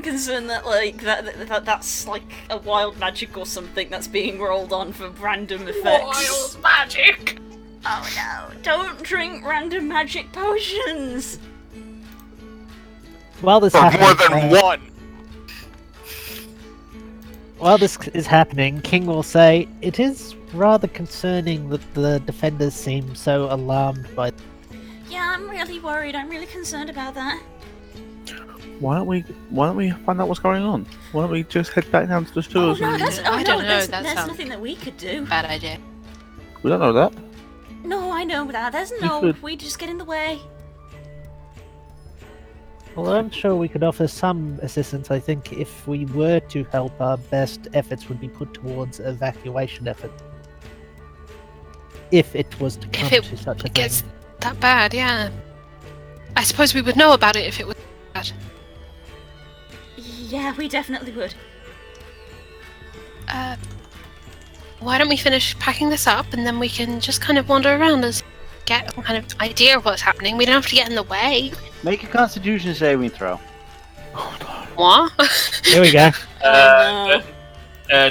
concerned that like that's like a wild magic or something that's being rolled on for random effects. Wild magic. Oh no! Don't drink random magic potions. While this For more happens, than one. while this is happening, King will say, "It is rather concerning that the defenders seem so alarmed by." Yeah, I'm really worried. I'm really concerned about that. Why don't we find out what's going on? Why don't we just head back down to the Oh sewers? no, and... that's I don't know, There's, that there's sounds- nothing that we could do. Bad idea. We don't know that. No, I know that. There's You no. could- We just get in the way. Well, I'm sure we could offer some assistance. I think if we were to help, our best efforts would be put towards evacuation effort. If it was to come it to such a gets thing. that bad, yeah. I suppose we would know about it if it was bad. Yeah, we definitely would. Why don't we finish packing this up and then we can just kind of wander around and get some kind of idea of what's happening. We don't have to get in the way. Make a Constitution saving throw. What? Here we go.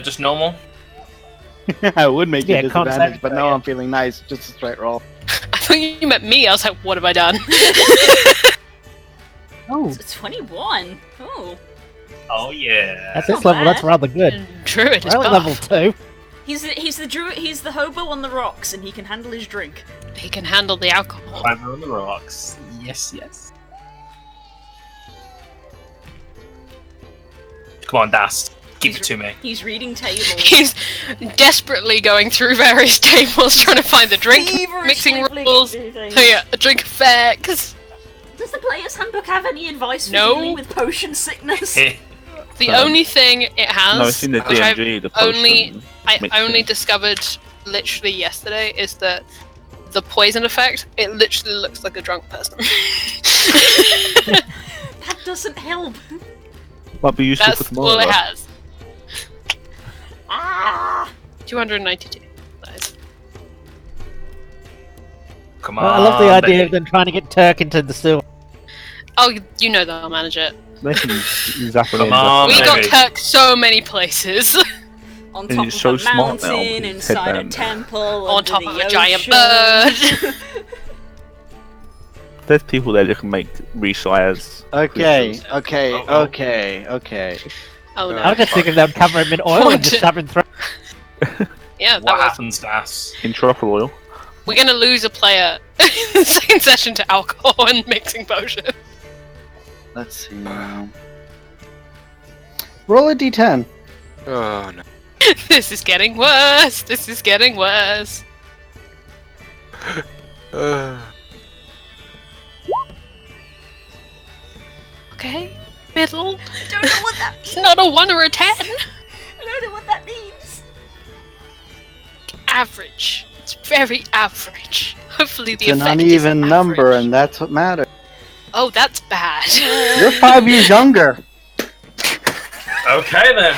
Just normal. I would make Yeah, a disadvantage, concept, but now yeah. I'm feeling nice. Just a straight roll. I thought you meant me. I was like, what have I done? Oh, It's 21. Oh. Oh yeah. at this not level, that's bad. rather good. Druid is We're at buff. level 2. He's the druid. He's the hobo on the rocks, and he can handle his drink. He can handle the alcohol. Climber on the rocks. Yes, yes. Come on, Dast. Keep it to me. He's reading tables. He's desperately going through various tables trying to find the drink Feverishly mixing flicking rules. through things. Oh yeah, a drink effects. Does the player's handbook have any advice for No. dealing with potion sickness? The only thing it has, No, it's in the which I've DMG. The only potion I mixing. only discovered literally yesterday, is that the poison effect, it literally looks like a drunk person. That doesn't help. Might be useful That's for tomorrow. all it though. has. Ah! 292. Nice. Come on. I love the idea baby. of them trying to get Turk into the sewer. Oh, you know they'll manage it. They can zap it Come in. on, We zap it got baby. Turk so many places. On And top he's of so a smart now mountain, with his inside a headband. temple, On under top the of a giant ocean. bird. There's people there that can make resires. Okay, creatures. okay, Uh-oh. okay. Oh no. I was just thinking they would cover him in oil and just shove him through. Yeah, that What was. happens, Das? In truffle oil. We're gonna lose a player in the second session to alcohol and mixing potion. Let's see now. Roll a d10. Oh no. This is getting worse. This is getting worse. Okay, middle. Don't know what that It's not a 1 or a 10. I don't know what that means. Average. It's very average. Hopefully the It's an effect is uneven number, average. and that's what matters. Oh, that's bad. You're 5 years younger. Okay then.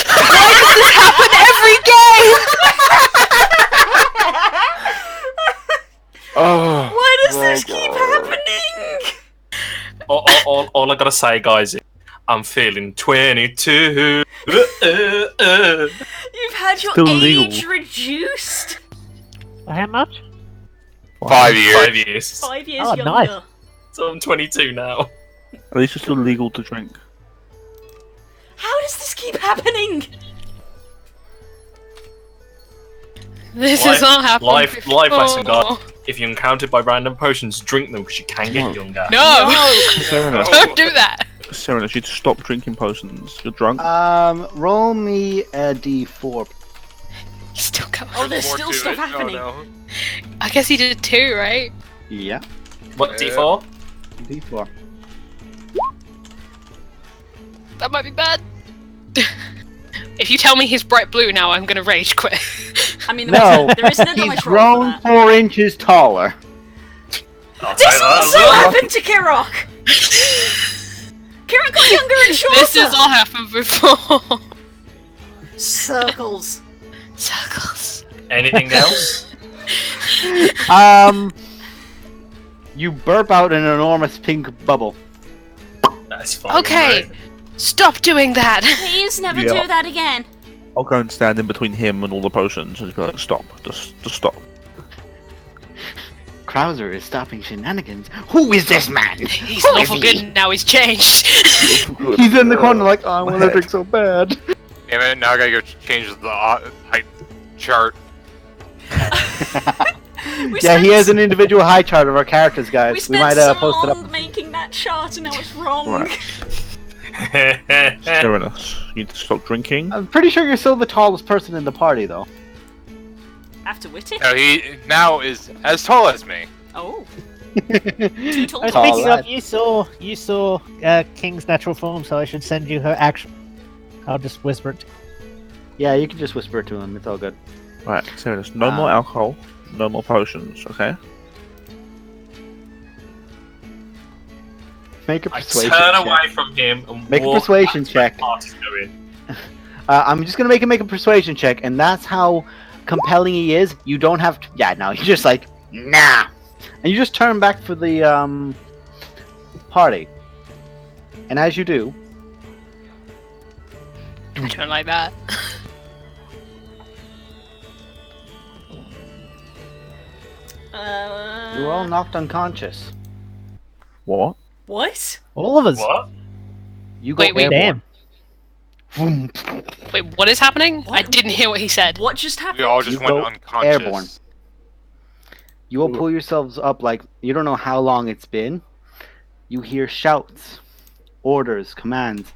Happen every game. Oh. Why does my this keep God. happening? All I gotta say, guys, is I'm feeling 22. You've had your Still age legal. reduced. How much? 5 years. 5 years. 5 years Oh, younger. nice. So I'm 22 now. At least it's still legal to drink. How does this keep happening? This Life- has all happened. life lesson, before. guys. If you're encountered by random potions, drink them because you can get No. younger. No, Serena, don't do that. Serena, you need to stop drinking potions. You're drunk. Roll me a d4. He's still going. Oh, there's More still to stuff it. happening. Oh, I guess he did 2, right? Yeah, What, D4? d4. That might be bad. If you tell me he's bright blue now, I'm gonna rage quit. I mean, No, there isn't a he's nice roll for grown that. 4 inches taller. I'll This take that as also well. happened to Kirok! Kirok got younger and shorter! This has all happened before. Circles. Circles. Anything else? You burp out an enormous pink bubble. That's fine. Okay, right? stop doing that. Please never Yeah. do that again. I'll go and stand in between him and all the potions and just be like, stop. Just stop. Krauser is stopping shenanigans. Who is this man? He's Who is lawful he? good now. He's changed. He's in the corner like, oh, I want to drink so bad. damn it, now I gotta go change the height chart. Yeah, he has an individual high chart of our characters, guys. We We spent might so post it long up. making that chart and now it's wrong. Right. Serena, you need to stop drinking. I'm pretty sure you're still the tallest person in the party, though. After Witty? No, he now is as tall as me. Oh. Too tall. Oh, Tall speaking lad. of, you saw King's natural form, so I should send you her action. I'll just whisper it. Yeah, you can just whisper it to him. It's all good. Right, Serena, no more alcohol, no more potions, okay? Make a I persuasion turn check. away from him and Make a walk persuasion back to where check. the party's going. I'm just gonna make a persuasion check, and that's how compelling he is. You don't have to. Yeah, no, you're just like, nah, and you just turn back for the party. And as you do, I don't like that. you're all knocked unconscious. What? What? All of us. What? You go Wait, airborne. Damn. Wait, what is happening? I What? didn't hear what he said. What just happened? We all just You went go unconscious. airborne. You will pull yourselves up like you don't know how long it's been. You hear shouts, orders, commands.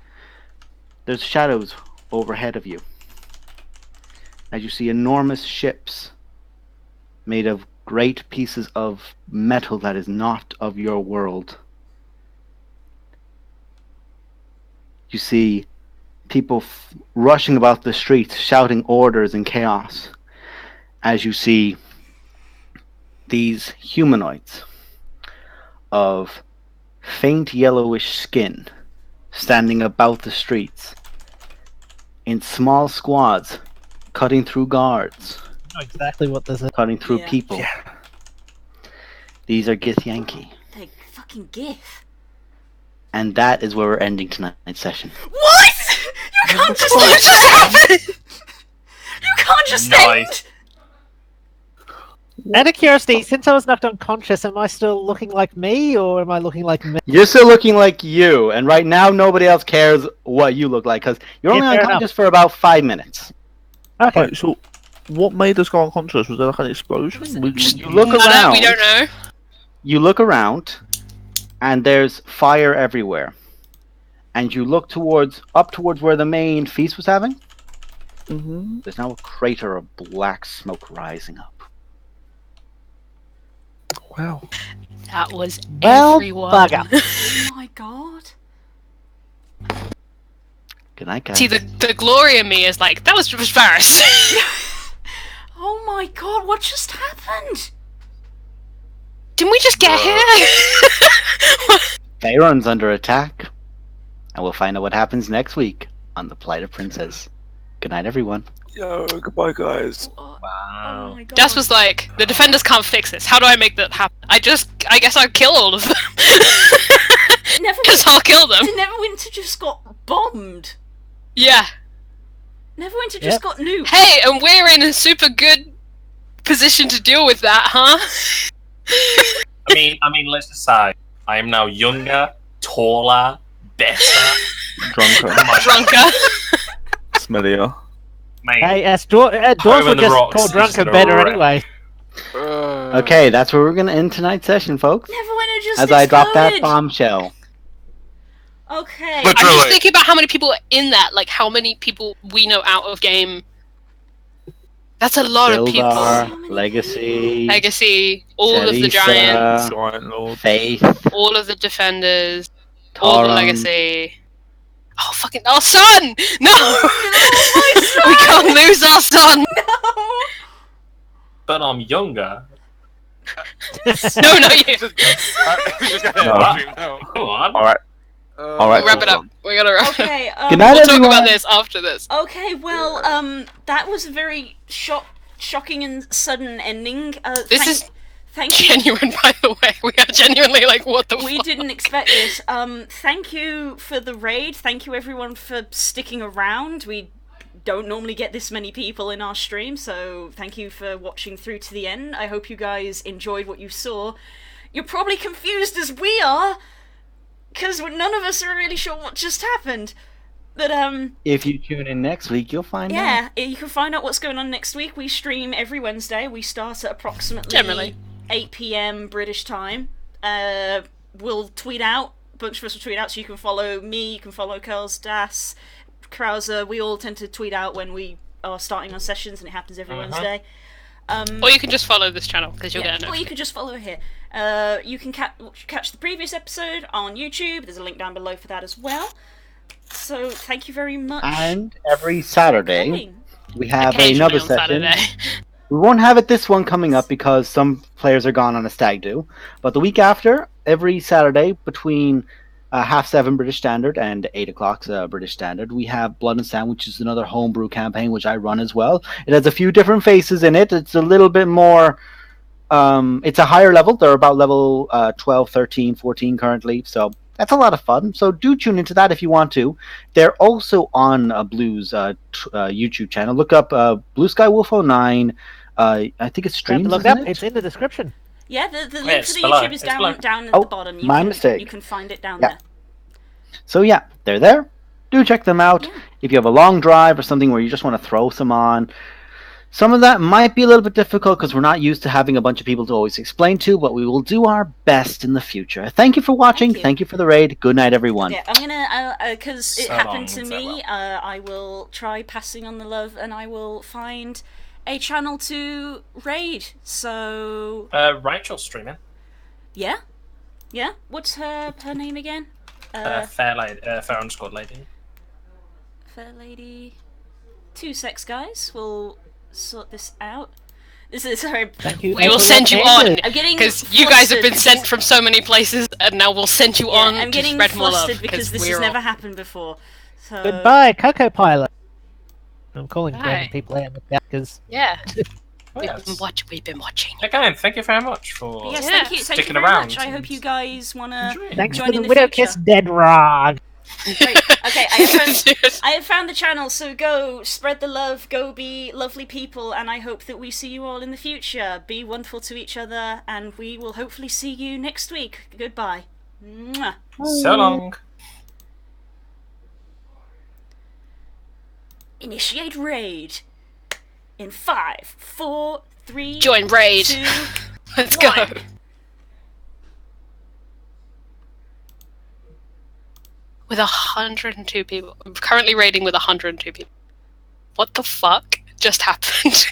There's shadows overhead of you. As you see enormous ships made of great pieces of metal that is not of your world. You see people rushing about the streets, shouting orders in chaos. As you see these humanoids of faint yellowish skin standing about the streets in small squads, cutting through guards, I know exactly what this is. cutting through Yeah. people. These are Githyanki. They fucking gif. And that is where we're ending tonight's session. What? You can't just What just happened? You can't just Nice. Out of curiosity, since I was knocked unconscious, am I still looking like me, or am I looking like me? You're still looking like you, and right now nobody else cares what you look like, because you're Yeah, only fair unconscious for about 5 minutes. Okay. Wait, so what made us go unconscious? Was there like an explosion? You look I don't, around. we don't know. You look around, and there's fire everywhere. And you look up towards where the main feast was having. Mm-hmm. There's now a crater of black smoke rising up. Wow. That was Well, everyone. bugger. Oh my god. Good night, guys. See, the glory in me is like, that was embarrassing. Oh my god, what just happened? Didn't we just get here? Faerun's under attack. And we'll find out what happens next week on The Plight of Princess. Good night, everyone. Yo, goodbye, guys. Oh Wow. my god. Jess was like, the defenders can't fix this. How do I make that happen? I guess I'll kill all of them. Because I'll kill them. Neverwinter just got bombed. Yeah. Neverwinter just Yep. got nuked. Hey, and we're in a super good position to deal with that, huh? I mean, let's decide. I am now younger, taller, better. Drunker. Drunker. Smellier. Mate, Hey, dwarves Home were in the just Rocks called is drunker the better rap. anyway. Okay, that's where we're going to end tonight's session, folks. Neverwinter just As I drop that exploded. bombshell. Okay. But- I'm just Literally. thinking about how many people are in that, like how many people we know out of game. That's a lot of people. Sildar, Legacy, Legacy, all of the Teresa, giants, Giant Lord. Faith, all of the defenders, all the Tauron. legacy. Oh fucking our son! No! my son! We can't lose our son! No. but I'm younger. No, not you. Just gotta No. watch him now. Come on. Alright. Alright. Wrap it up. We gotta wrap it up. Okay. Good night, We'll talk everyone. about this after this. Okay. Well, that was a very shocking and sudden ending. This is Thank you. genuine, by the way. We are genuinely like, what the We fuck? didn't expect this. Thank you for the raid. Thank you everyone for sticking around. We don't normally get this many people in our stream, so thank you for watching through to the end. I hope you guys enjoyed what you saw. You're probably confused as we are, because none of us are really sure what just happened. But, If you tune in next week, you'll find out. yeah, you can find out what's going on next week. We stream every Wednesday. We start at approximately Generally. 8 PM British time. We'll tweet out. A bunch of us will tweet out, so you can follow me, you can follow Curls, Das, Krauser. We all tend to tweet out when we are starting on sessions, and it happens every Wednesday. Or you can just follow this channel, because you'll get a Or you notification. can just follow here. You can catch the previous episode on YouTube. There's a link down below for that as well. So thank you very much. And every Saturday, Coming. we have Occasionally another on session. Saturday. We won't have it this one coming up because some players are gone on a stag do. But the week after, every Saturday between half 7 British Standard and 8 o'clock British Standard. We have Blood and Sand, which is another homebrew campaign, which I run as well. It has a few different faces in it. It's a little bit more... it's a higher level. They're about level 12, 13, 14 currently. So that's a lot of fun. So do tune into that if you want to. They're also on Blue's YouTube channel. Look up Blue Sky Wolf 09. I think it's streams. Look isn't up. it? It's in the description. Yeah, the link Yes, for the below. YouTube is It's below. down at Oh, the bottom. my mistake. You can find it down Yeah. there. So yeah, they're there. Do check them out. Yeah. If you have a long drive or something where you just want to throw some on, some of that might be a little bit difficult because we're not used to having a bunch of people to always explain to, but we will do our best in the future. Thank you for watching. Thank you. For the raid. Good night, everyone. Yeah, I'm gonna, because it So happened long to and me, I will try passing on the love and I will find a channel to raid. So, Rachel streaming. yeah? Yeah? What's her name again? Fair lady, fair underscore lady. Fair lady. 2 secs, guys. We'll sort this out. This is sorry. Thank you. We will send you on I'm getting because you guys have been flustered sent from so many places, and now we'll send you on I'm to getting spread more love flustered because this has never happened before. So Goodbye, Coco Pilot. I'm calling Bye. random people out in the chat because Yeah, Oh, yes. we've been watching. Again, thank you very much for But yes, Yeah. thank you sticking very around much. I hope you guys wanna enjoying it. thanks join for the in the Widow future. Kiss Dead Rog. Great. Okay, I have found the channel, so go spread the love, go be lovely people, and I hope that we see you all in the future. Be wonderful to each other, and we will hopefully see you next week. Goodbye. Mwah. So long. Initiate raid. In 5, 4, 3, Join raid. 2, Let's go. 1. With 102 people. I'm currently raiding with 102 people. What the fuck just happened?